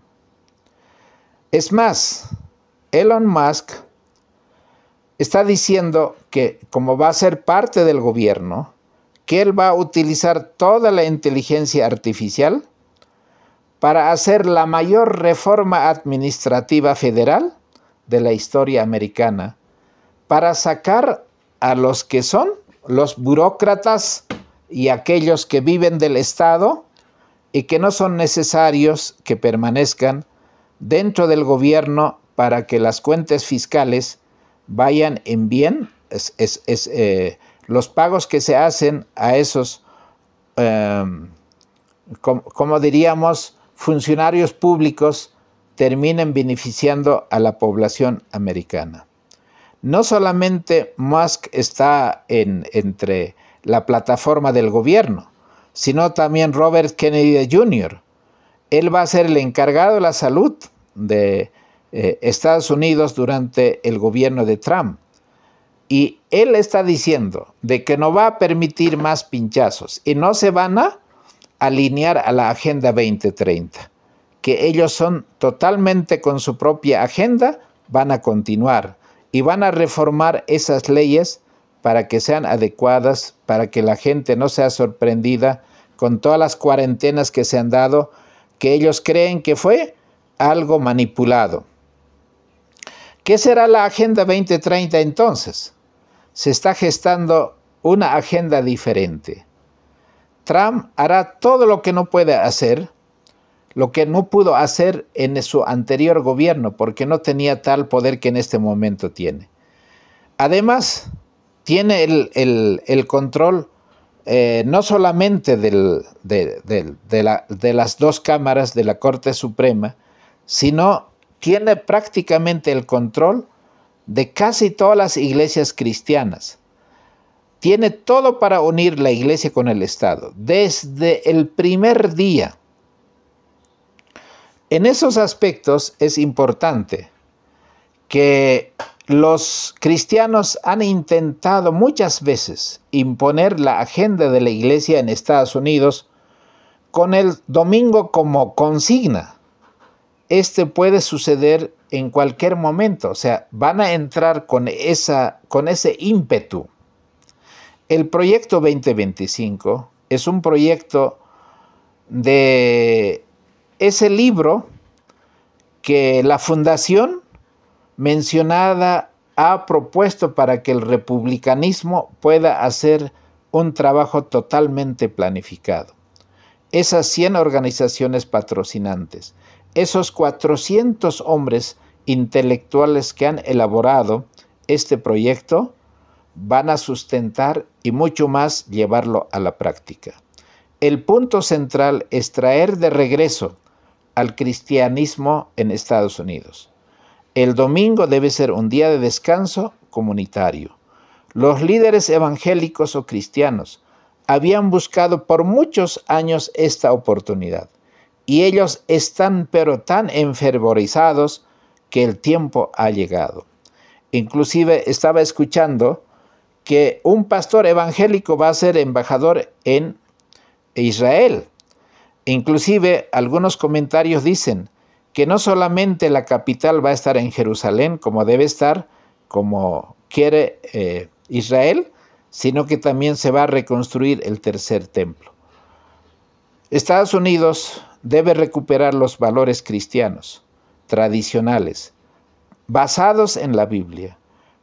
Es más, Elon Musk está diciendo que, como va a ser parte del gobierno, que él va a utilizar toda la inteligencia artificial para hacer la mayor reforma administrativa federal de la historia americana, para sacar a los que son los burócratas y aquellos que viven del Estado y que no son necesarios que permanezcan dentro del gobierno para que las cuentas fiscales vayan en bien. Los pagos que se hacen a esos, como diríamos, funcionarios públicos terminen beneficiando a la población americana. No solamente Musk está entre la plataforma del gobierno, sino también Robert Kennedy Jr. Él va a ser el encargado de la salud de Estados Unidos durante el gobierno de Trump. Y él está diciendo de que no va a permitir más pinchazos y no se van a alinear a la Agenda 2030, que ellos son totalmente con su propia agenda, van a continuar y van a reformar esas leyes para que sean adecuadas, para que la gente no sea sorprendida con todas las cuarentenas que se han dado, que ellos creen que fue algo manipulado. ¿Qué será la Agenda 2030 entonces? Se está gestando una agenda diferente. Trump hará todo lo que no puede hacer, lo que no pudo hacer en su anterior gobierno, porque no tenía tal poder que en este momento tiene. Además, tiene el control no solamente de las dos cámaras de la Corte Suprema, sino tiene prácticamente el control de casi todas las iglesias cristianas. Tiene todo para unir la iglesia con el Estado, desde el primer día. En esos aspectos es importante que los cristianos han intentado muchas veces imponer la agenda de la iglesia en Estados Unidos con el domingo como consigna. Este puede suceder en cualquier momento, o sea, van a entrar con ese ímpetu. El proyecto 2025 es un proyecto de ese libro que la fundación mencionada ha propuesto para que el republicanismo pueda hacer un trabajo totalmente planificado. Esas 100 organizaciones patrocinantes, esos 400 hombres intelectuales que han elaborado este proyecto, van a sustentar y mucho más llevarlo a la práctica. El punto central es traer de regreso al cristianismo en Estados Unidos. El domingo debe ser un día de descanso comunitario. Los líderes evangélicos o cristianos habían buscado por muchos años esta oportunidad y ellos están pero tan enfervorizados que el tiempo ha llegado. Inclusive estaba escuchando que un pastor evangélico va a ser embajador en Israel. Inclusive algunos comentarios dicen que no solamente la capital va a estar en Jerusalén, como debe estar, como quiere Israel, sino que también se va a reconstruir el tercer templo. Estados Unidos debe recuperar los valores cristianos, tradicionales, basados en la Biblia,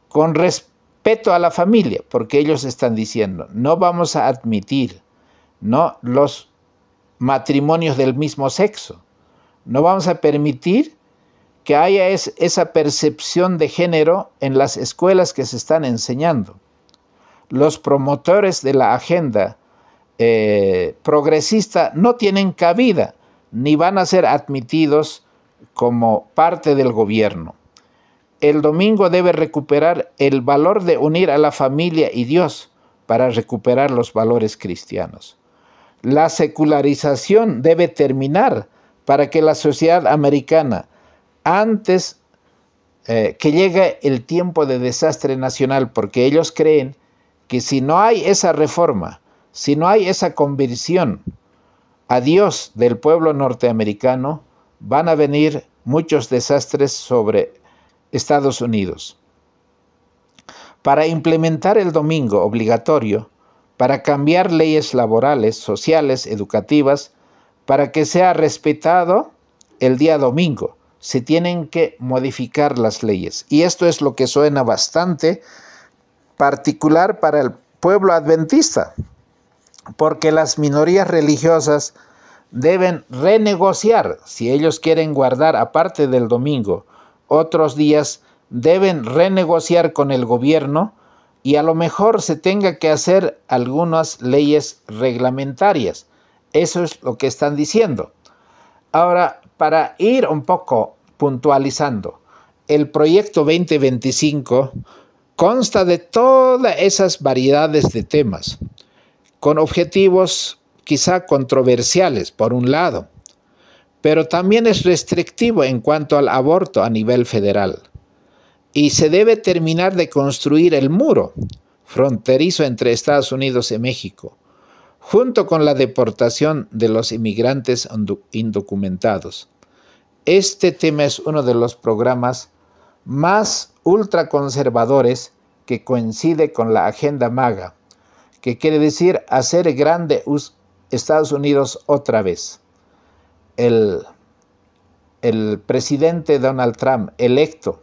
con respeto a la familia, porque ellos están diciendo, no vamos a admitir los matrimonios del mismo sexo. No vamos a permitir que haya esa percepción de género en las escuelas que se están enseñando. Los promotores de la agenda progresista no tienen cabida, ni van a ser admitidos como parte del gobierno. El domingo debe recuperar el valor de unir a la familia y Dios para recuperar los valores cristianos. La secularización debe terminar para que la sociedad americana, antes que llegue el tiempo de desastre nacional, porque ellos creen que si no hay esa reforma, si no hay esa conversión a Dios del pueblo norteamericano, van a venir muchos desastres sobre Estados Unidos. Para implementar el domingo obligatorio, para cambiar leyes laborales, sociales, educativas, para que sea respetado el día domingo, se tienen que modificar las leyes. Y esto es lo que suena bastante particular para el pueblo adventista, porque las minorías religiosas deben renegociar, si ellos quieren guardar aparte del domingo otros días, deben renegociar con el gobierno y a lo mejor se tenga que hacer algunas leyes reglamentarias. Eso es lo que están diciendo. Ahora, para ir un poco puntualizando, el proyecto 2025 consta de todas esas variedades de temas, con objetivos quizá controversiales por un lado, pero también es restrictivo en cuanto al aborto a nivel federal. Y se debe terminar de construir el muro fronterizo entre Estados Unidos y México, junto con la deportación de los inmigrantes indocumentados. Este tema es uno de los programas más ultraconservadores que coincide con la agenda MAGA, que quiere decir hacer grande Estados Unidos otra vez. El presidente Donald Trump, electo,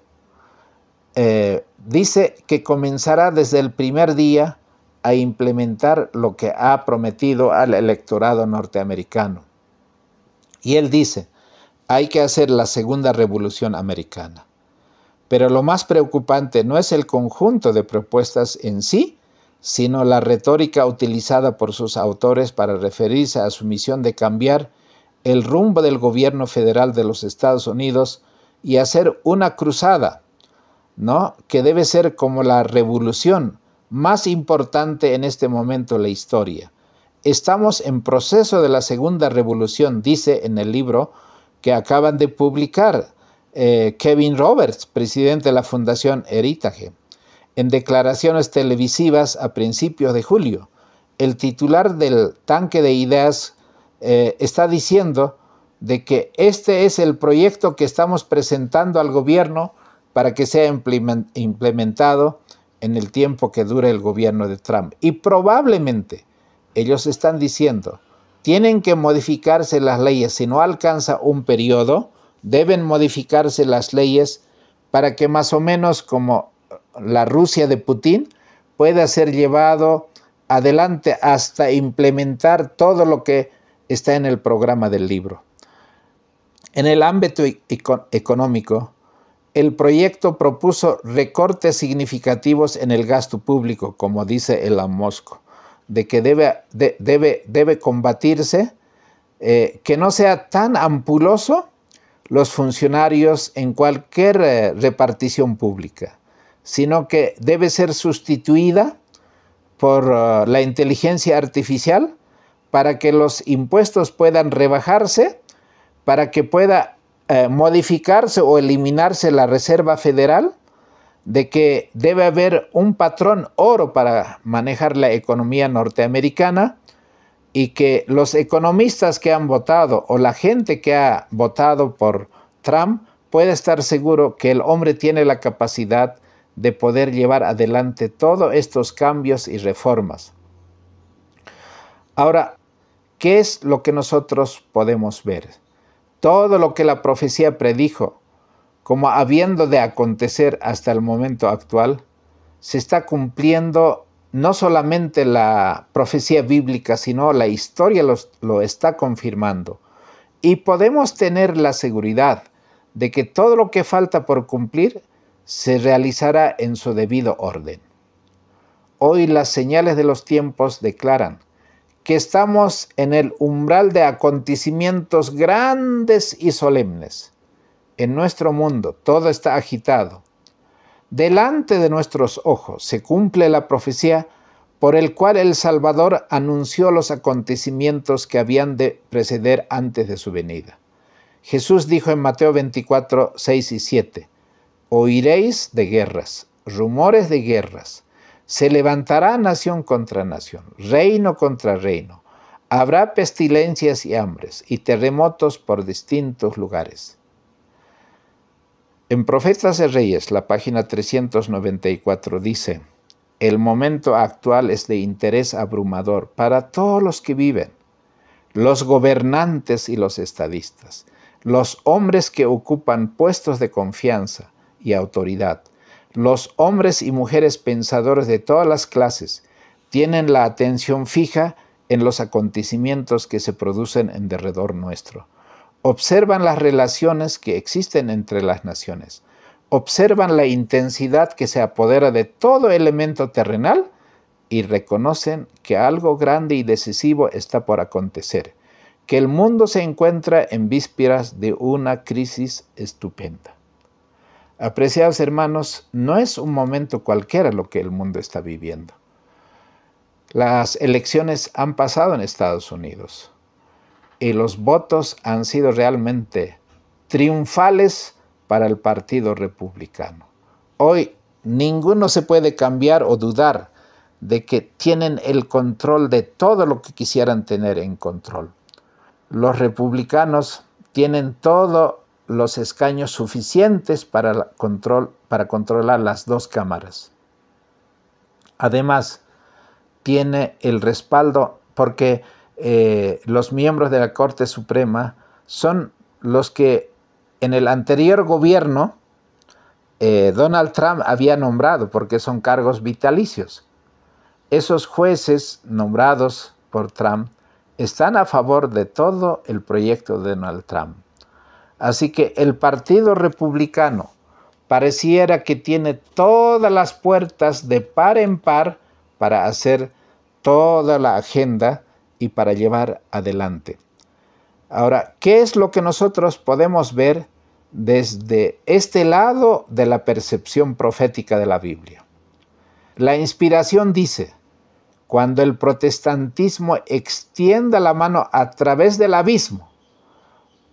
dice que comenzará desde el primer día a implementar lo que ha prometido al electorado norteamericano. Y él dice, hay que hacer la segunda revolución americana. Pero lo más preocupante no es el conjunto de propuestas en sí, sino la retórica utilizada por sus autores para referirse a su misión de cambiar el rumbo del gobierno federal de los Estados Unidos y hacer una cruzada, que debe ser como la revolución más importante en este momento de la historia. Estamos en proceso de la segunda revolución, dice en el libro que acaban de publicar Kevin Roberts, presidente de la Fundación Heritage. En declaraciones televisivas a principios de julio, el titular del tanque de ideas está diciendo de que este es el proyecto que estamos presentando al gobierno para que sea implementado en el tiempo que dure el gobierno de Trump. Y probablemente ellos están diciendo, tienen que modificarse las leyes. Si no alcanza un periodo, deben modificarse las leyes para que más o menos como la Rusia de Putin pueda ser llevado adelante hasta implementar todo lo que está en el programa del libro. En el ámbito económico, el proyecto propuso recortes significativos en el gasto público, como dice Elon Musk, de que debe combatirse que no sea tan ampuloso los funcionarios en cualquier repartición pública, sino que debe ser sustituida por la inteligencia artificial para que los impuestos puedan rebajarse, para que pueda modificarse o eliminarse la Reserva Federal, de que debe haber un patrón oro para manejar la economía norteamericana y que los economistas que han votado o la gente que ha votado por Trump puede estar seguro que el hombre tiene la capacidad de poder llevar adelante todos estos cambios y reformas. Ahora, ¿qué es lo que nosotros podemos ver? Todo lo que la profecía predijo, como habiendo de acontecer hasta el momento actual, se está cumpliendo. No solamente la profecía bíblica, sino la historia lo está confirmando. Y podemos tener la seguridad de que todo lo que falta por cumplir se realizará en su debido orden. Hoy las señales de los tiempos declaran que estamos en el umbral de acontecimientos grandes y solemnes. En nuestro mundo todo está agitado. Delante de nuestros ojos se cumple la profecía por el cual el Salvador anunció los acontecimientos que habían de preceder antes de su venida. Jesús dijo en Mateo 24, 6 y 7, oiréis de guerras, rumores de guerras. Se levantará nación contra nación, reino contra reino. Habrá pestilencias y hambres y terremotos por distintos lugares. En Profetas de Reyes, la página 394 dice, el momento actual es de interés abrumador para todos los que viven, los gobernantes y los estadistas, los hombres que ocupan puestos de confianza y autoridad, los hombres y mujeres pensadores de todas las clases, tienen la atención fija en los acontecimientos que se producen en derredor nuestro. Observan las relaciones que existen entre las naciones. Observan la intensidad que se apodera de todo elemento terrenal y reconocen que algo grande y decisivo está por acontecer, que el mundo se encuentra en vísperas de una crisis estupenda. Apreciados hermanos, no es un momento cualquiera lo que el mundo está viviendo. Las elecciones han pasado en Estados Unidos y los votos han sido realmente triunfales para el Partido Republicano. Hoy ninguno se puede cambiar o dudar de que tienen el control de todo lo que quisieran tener en control. Los republicanos tienen todos los escaños suficientes para controlar las dos cámaras. Además, tiene el respaldo porque los miembros de la Corte Suprema son los que en el anterior gobierno Donald Trump había nombrado, porque son cargos vitalicios. Esos jueces nombrados por Trump están a favor de todo el proyecto de Donald Trump. Así que el Partido Republicano pareciera que tiene todas las puertas de par en par para hacer toda la agenda y para llevar adelante. Ahora, ¿qué es lo que nosotros podemos ver desde este lado de la percepción profética de la Biblia? La inspiración dice, cuando el protestantismo extienda la mano a través del abismo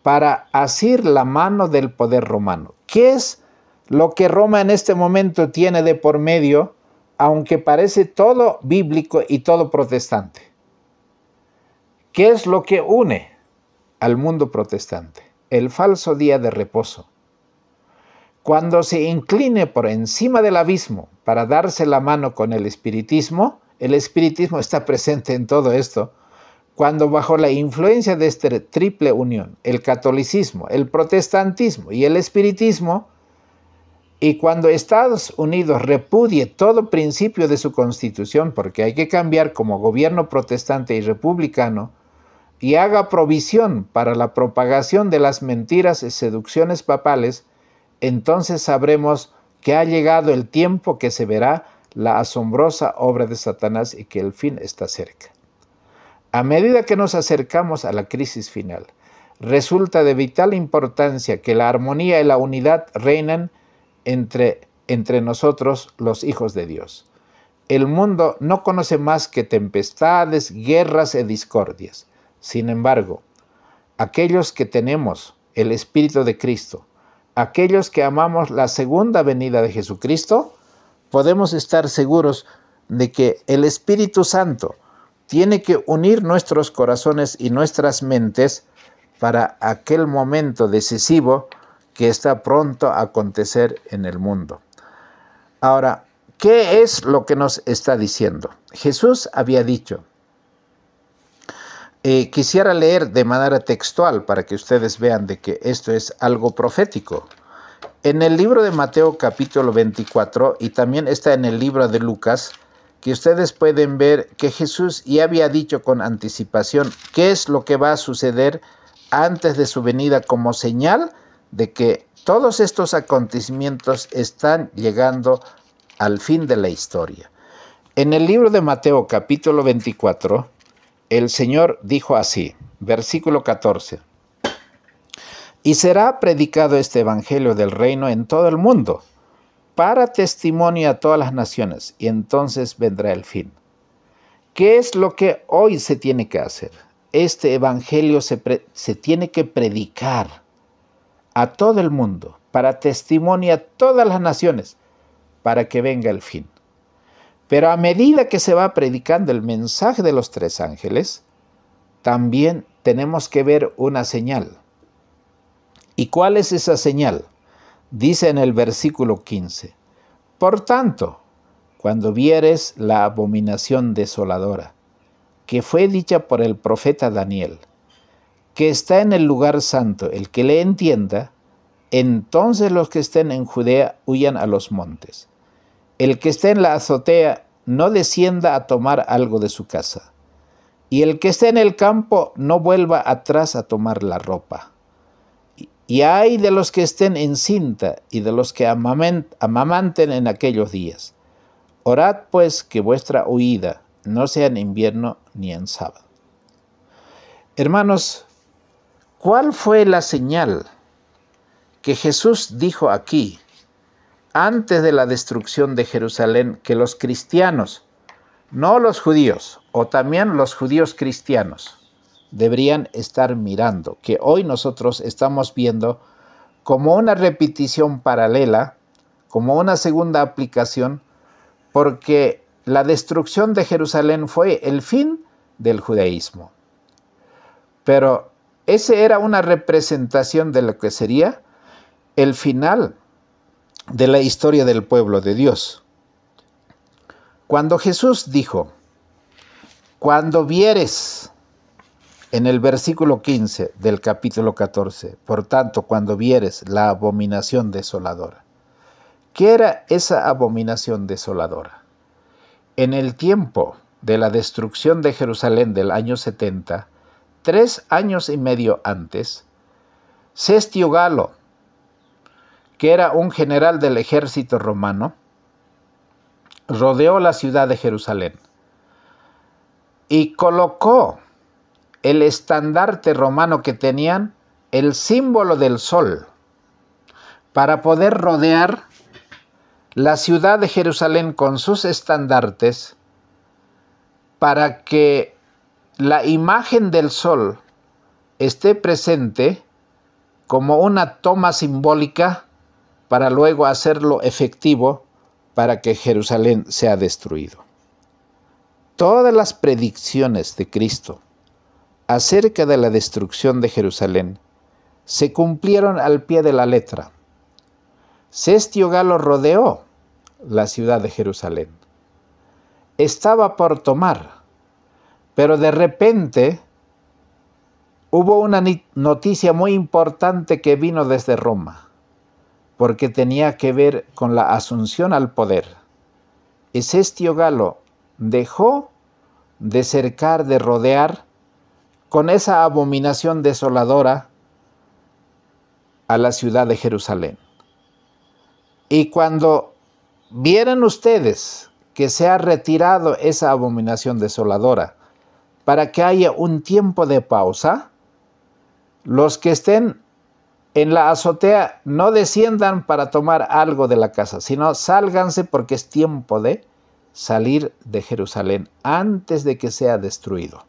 para asir la mano del poder romano. ¿Qué es lo que Roma en este momento tiene de por medio, aunque parece todo bíblico y todo protestante? ¿Qué es lo que une al mundo protestante? El falso día de reposo. Cuando se incline por encima del abismo para darse la mano con el espiritismo está presente en todo esto, cuando bajo la influencia de esta triple unión, el catolicismo, el protestantismo y el espiritismo, y cuando Estados Unidos repudie todo principio de su constitución, porque hay que cambiar como gobierno protestante y republicano, y haga provisión para la propagación de las mentiras y seducciones papales, entonces sabremos que ha llegado el tiempo que se verá la asombrosa obra de Satanás y que el fin está cerca. A medida que nos acercamos a la crisis final, resulta de vital importancia que la armonía y la unidad reinen entre nosotros, los hijos de Dios. El mundo no conoce más que tempestades, guerras y discordias. Sin embargo, aquellos que tenemos el Espíritu de Cristo, aquellos que amamos la segunda venida de Jesucristo, podemos estar seguros de que el Espíritu Santo tiene que unir nuestros corazones y nuestras mentes para aquel momento decisivo que está pronto a acontecer en el mundo. Ahora, ¿qué es lo que nos está diciendo? Jesús había dicho, quisiera leer de manera textual para que ustedes vean de que esto es algo profético. En el libro de Mateo capítulo 24 y también está en el libro de Lucas, que ustedes pueden ver que Jesús ya había dicho con anticipación qué es lo que va a suceder antes de su venida como señal de que todos estos acontecimientos están llegando al fin de la historia. En el libro de Mateo capítulo 24, el Señor dijo así, versículo 14, y será predicado este evangelio del reino en todo el mundo, para testimonio a todas las naciones, y entonces vendrá el fin. ¿Qué es lo que hoy se tiene que hacer? Este evangelio se tiene que predicar a todo el mundo, para testimonio a todas las naciones, para que venga el fin. Pero a medida que se va predicando el mensaje de los tres ángeles, también tenemos que ver una señal. ¿Y cuál es esa señal? Dice en el versículo 15, por tanto, cuando vieres la abominación desoladora, que fue dicha por el profeta Daniel, que está en el lugar santo, el que le entienda, entonces los que estén en Judea huyan a los montes. El que esté en la azotea no descienda a tomar algo de su casa, y el que esté en el campo no vuelva atrás a tomar la ropa. Y ay de los que estén en cinta y de los que amamanten en aquellos días. Orad pues que vuestra huida no sea en invierno ni en sábado. Hermanos, ¿cuál fue la señal que Jesús dijo aquí antes de la destrucción de Jerusalén que los cristianos, no los judíos, o también los judíos cristianos, deberían estar mirando, que hoy nosotros estamos viendo como una repetición paralela, como una segunda aplicación, porque la destrucción de Jerusalén fue el fin del judaísmo. Pero esa era una representación de lo que sería el final de la historia del pueblo de Dios. Cuando Jesús dijo, cuando vieres, en el versículo 15 del capítulo 14, por tanto, cuando vieres la abominación desoladora. ¿Qué era esa abominación desoladora? En el tiempo de la destrucción de Jerusalén del año 70, 3 años y medio antes, Sestio Galo, que era un general del ejército romano, rodeó la ciudad de Jerusalén y colocó el estandarte romano que tenían, el símbolo del sol, para poder rodear la ciudad de Jerusalén con sus estandartes, para que la imagen del sol esté presente como una toma simbólica para luego hacerlo efectivo para que Jerusalén sea destruido. Todas las predicciones de Cristo acerca de la destrucción de Jerusalén se cumplieron al pie de la letra. Sestio Galo rodeó la ciudad de Jerusalén. Estaba por tomar, pero de repente hubo una noticia muy importante que vino desde Roma, porque tenía que ver con la asunción al poder. Hesestio Galo dejó de cercar, de rodear con esa abominación desoladora a la ciudad de Jerusalén. Y cuando vieran ustedes que se ha retirado esa abominación desoladora, para que haya un tiempo de pausa, los que estén en la azotea no desciendan para tomar algo de la casa, sino sálganse porque es tiempo de salir de Jerusalén antes de que sea destruido.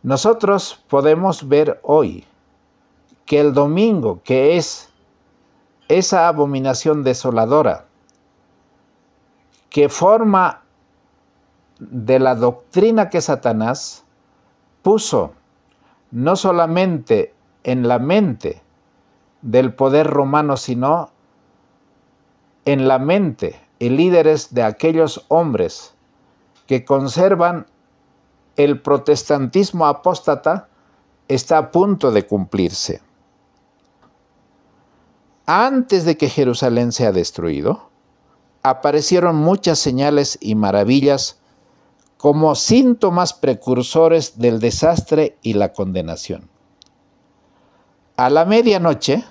Nosotros podemos ver hoy que el domingo, que es esa abominación desoladora, que forma de la doctrina que Satanás puso no solamente en la mente del poder romano, sino en la mente y líderes de aquellos hombres que conservan el protestantismo apóstata, está a punto de cumplirse. Antes de que Jerusalén sea destruido, aparecieron muchas señales y maravillas como síntomas precursores del desastre y la condenación. A la medianoche,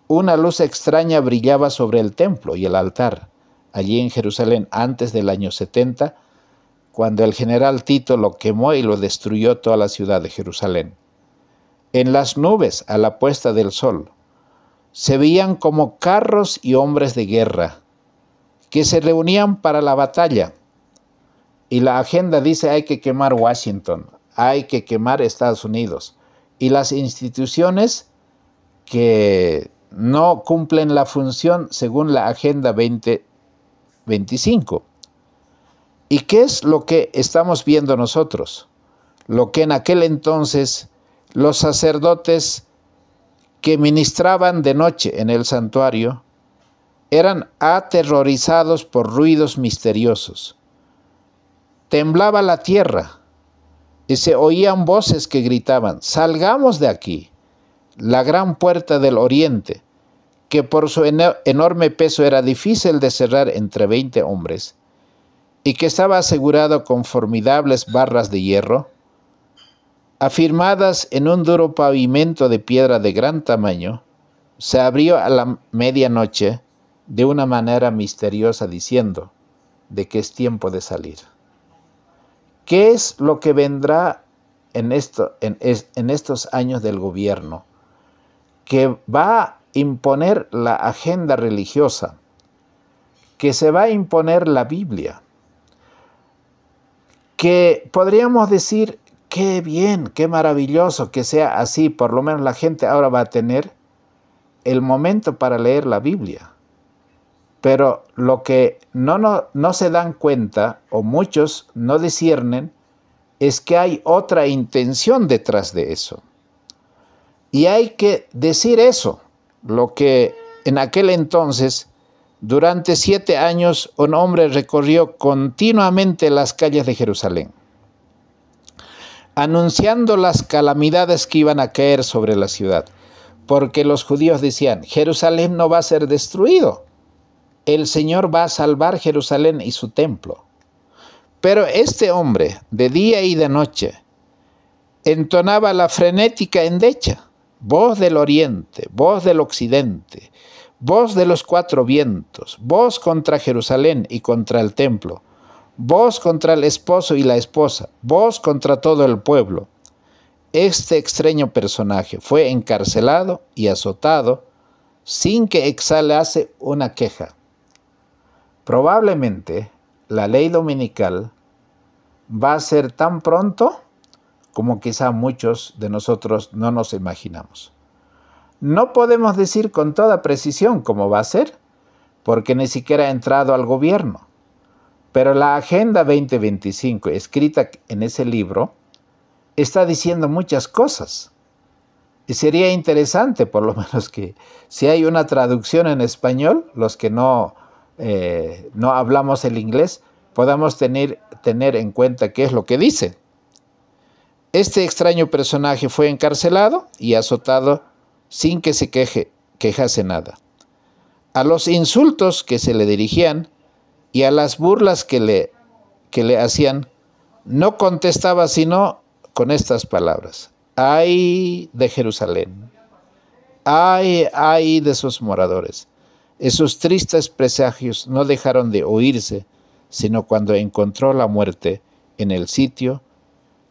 una luz extraña brillaba sobre el templo y el altar, allí en Jerusalén, antes del año 70, cuando el general Tito lo quemó y lo destruyó toda la ciudad de Jerusalén. En las nubes, a la puesta del sol, se veían como carros y hombres de guerra que se reunían para la batalla. Y la agenda dice: hay que quemar Washington, hay que quemar Estados Unidos. Y las instituciones que no cumplen la función según la Agenda 2025. ¿Y qué es lo que estamos viendo nosotros? Lo que en aquel entonces los sacerdotes que ministraban de noche en el santuario eran aterrorizados por ruidos misteriosos. Temblaba la tierra y se oían voces que gritaban: salgamos de aquí. La gran puerta del oriente, que por su enorme peso era difícil de cerrar entre 20 hombres, y que estaba asegurado con formidables barras de hierro, afirmadas en un duro pavimento de piedra de gran tamaño, se abrió a la medianoche de una manera misteriosa, diciendo de que es tiempo de salir. ¿Qué es lo que vendrá en estos años del gobierno? Que va a imponer la agenda religiosa, que se va a imponer la Biblia, que podríamos decir: qué bien, qué maravilloso que sea así, por lo menos la gente ahora va a tener el momento para leer la Biblia. Pero lo que no se dan cuenta, o muchos no disciernen, es que hay otra intención detrás de eso. Y hay que decir eso, lo que en aquel entonces, durante 7 años, un hombre recorrió continuamente las calles de Jerusalén, anunciando las calamidades que iban a caer sobre la ciudad, porque los judíos decían: Jerusalén no va a ser destruido, el Señor va a salvar Jerusalén y su templo. Pero este hombre, de día y de noche, entonaba la frenética endecha: voz del oriente, voz del occidente, voz de los 4 vientos, voz contra Jerusalén y contra el templo, voz contra el esposo y la esposa, voz contra todo el pueblo. Este extraño personaje fue encarcelado y azotado sin que exhalase una queja. Probablemente la ley dominical va a ser tan pronto como quizá muchos de nosotros no nos imaginamos. No podemos decir con toda precisión cómo va a ser, porque ni siquiera ha entrado al gobierno. Pero la Agenda 2025, escrita en ese libro, está diciendo muchas cosas. Y sería interesante, por lo menos, que si hay una traducción en español, los que no hablamos el inglés, podamos tener en cuenta qué es lo que dice. Este extraño personaje fue encarcelado y azotado sin que se quejase nada. A los insultos que se le dirigían y a las burlas que le hacían, no contestaba sino con estas palabras: ¡ay de Jerusalén! ¡Ay, ay de sus moradores! Esos tristes presagios no dejaron de oírse, sino cuando encontró la muerte en el sitio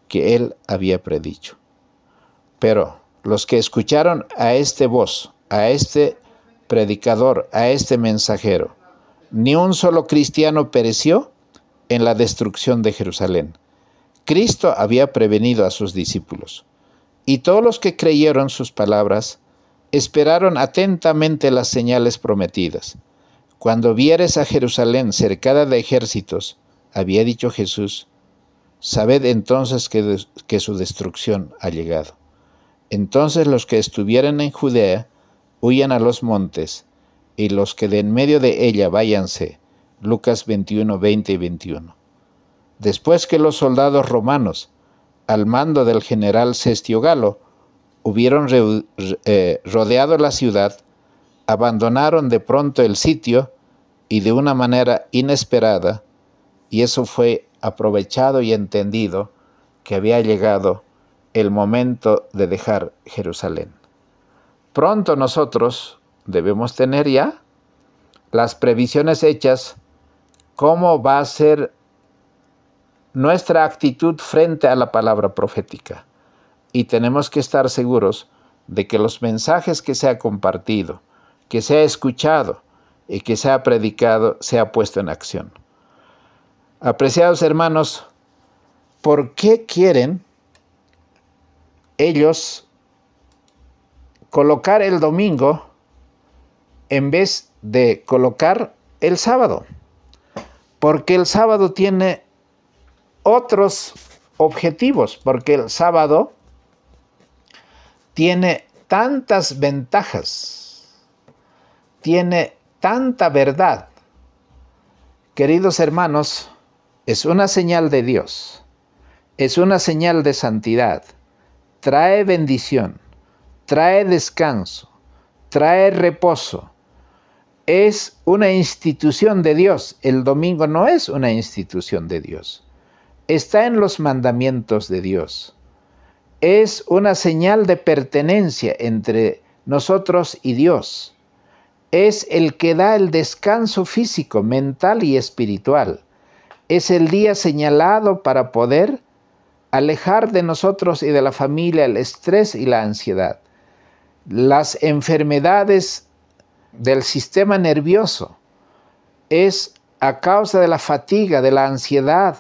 que él había predicho. Pero los que escucharon a este voz, a este predicador, a este mensajero, ni un solo cristiano pereció en la destrucción de Jerusalén. Cristo había prevenido a sus discípulos, y todos los que creyeron sus palabras esperaron atentamente las señales prometidas. Cuando vieres a Jerusalén cercada de ejércitos, había dicho Jesús, sabed entonces que su destrucción ha llegado. Entonces los que estuvieran en Judea huyan a los montes, y los que de en medio de ella váyanse. Lucas 21, 20 y 21. Después que los soldados romanos, al mando del general Cestio Galo, hubieron rodeado la ciudad, abandonaron de pronto el sitio y de una manera inesperada, y eso fue aprovechado y entendido que había llegado el momento de dejar Jerusalén. Pronto nosotros debemos tener ya las previsiones hechas, cómo va a ser nuestra actitud frente a la palabra profética. Y tenemos que estar seguros de que los mensajes que se ha compartido, que se ha escuchado y que se ha predicado, se ha puesto en acción. Apreciados hermanos, ¿por qué quieren ellos colocar el domingo en vez de colocar el sábado? Porque el sábado tiene otros objetivos, porque el sábado tiene tantas ventajas, tiene tanta verdad. Queridos hermanos, es una señal de Dios, es una señal de santidad, trae bendición, trae descanso, trae reposo. Es una institución de Dios. El domingo no es una institución de Dios. Está en los mandamientos de Dios. Es una señal de pertenencia entre nosotros y Dios. Es el que da el descanso físico, mental y espiritual. Es el día señalado para poder alejar de nosotros y de la familia el estrés y la ansiedad, las enfermedades del sistema nervioso. Es a causa de la fatiga, de la ansiedad,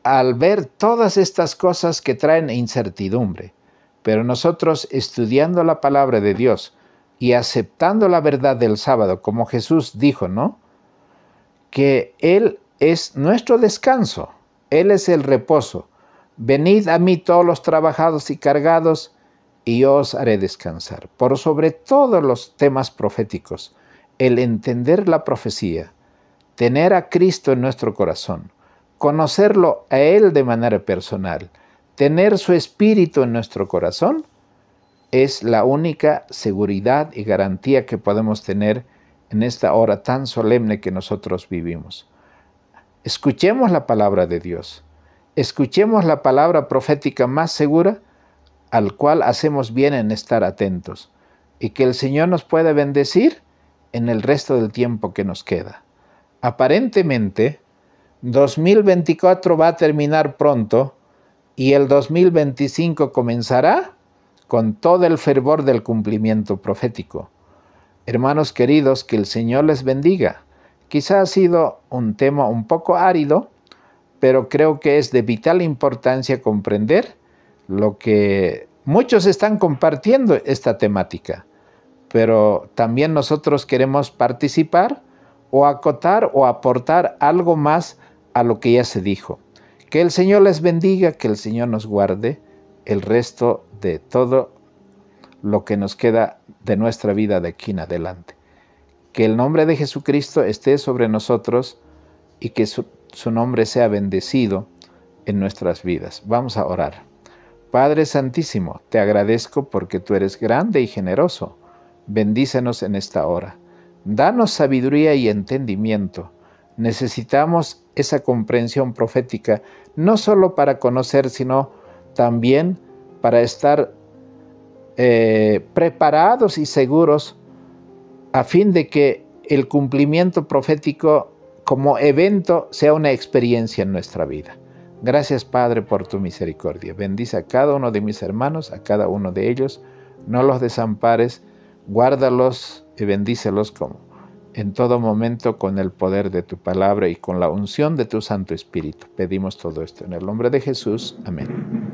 al ver todas estas cosas que traen incertidumbre. Pero nosotros, estudiando la palabra de Dios y aceptando la verdad del sábado, como Jesús dijo, ¿no?, que Él es nuestro descanso, Él es el reposo. Venid a mí todos los trabajados y cargados, y yo os haré descansar. Por sobre todos los temas proféticos, el entender la profecía, tener a Cristo en nuestro corazón, conocerlo a Él de manera personal, tener su Espíritu en nuestro corazón, es la única seguridad y garantía que podemos tener en esta hora tan solemne que nosotros vivimos. Escuchemos la palabra de Dios, escuchemos la palabra profética más segura, al cual hacemos bien en estar atentos, y que el Señor nos pueda bendecir en el resto del tiempo que nos queda. Aparentemente, 2024 va a terminar pronto y el 2025 comenzará con todo el fervor del cumplimiento profético. Hermanos queridos, que el Señor les bendiga. Quizá ha sido un tema un poco árido, pero creo que es de vital importancia comprender lo que muchos están compartiendo esta temática, pero también nosotros queremos participar o acotar o aportar algo más a lo que ya se dijo. Que el Señor les bendiga, que el Señor nos guarde el resto de todo lo que nos queda de nuestra vida de aquí en adelante. Que el nombre de Jesucristo esté sobre nosotros y que su nombre sea bendecido en nuestras vidas. Vamos a orar. Padre Santísimo, te agradezco porque tú eres grande y generoso. Bendícenos en esta hora. Danos sabiduría y entendimiento. Necesitamos esa comprensión profética, no solo para conocer, sino también para estar preparados y seguros a fin de que el cumplimiento profético como evento sea una experiencia en nuestra vida. Gracias, Padre, por tu misericordia. Bendice a cada uno de mis hermanos, a cada uno de ellos. No los desampares, guárdalos y bendícelos como en todo momento con el poder de tu palabra y con la unción de tu Santo Espíritu. Pedimos todo esto en el nombre de Jesús. Amén.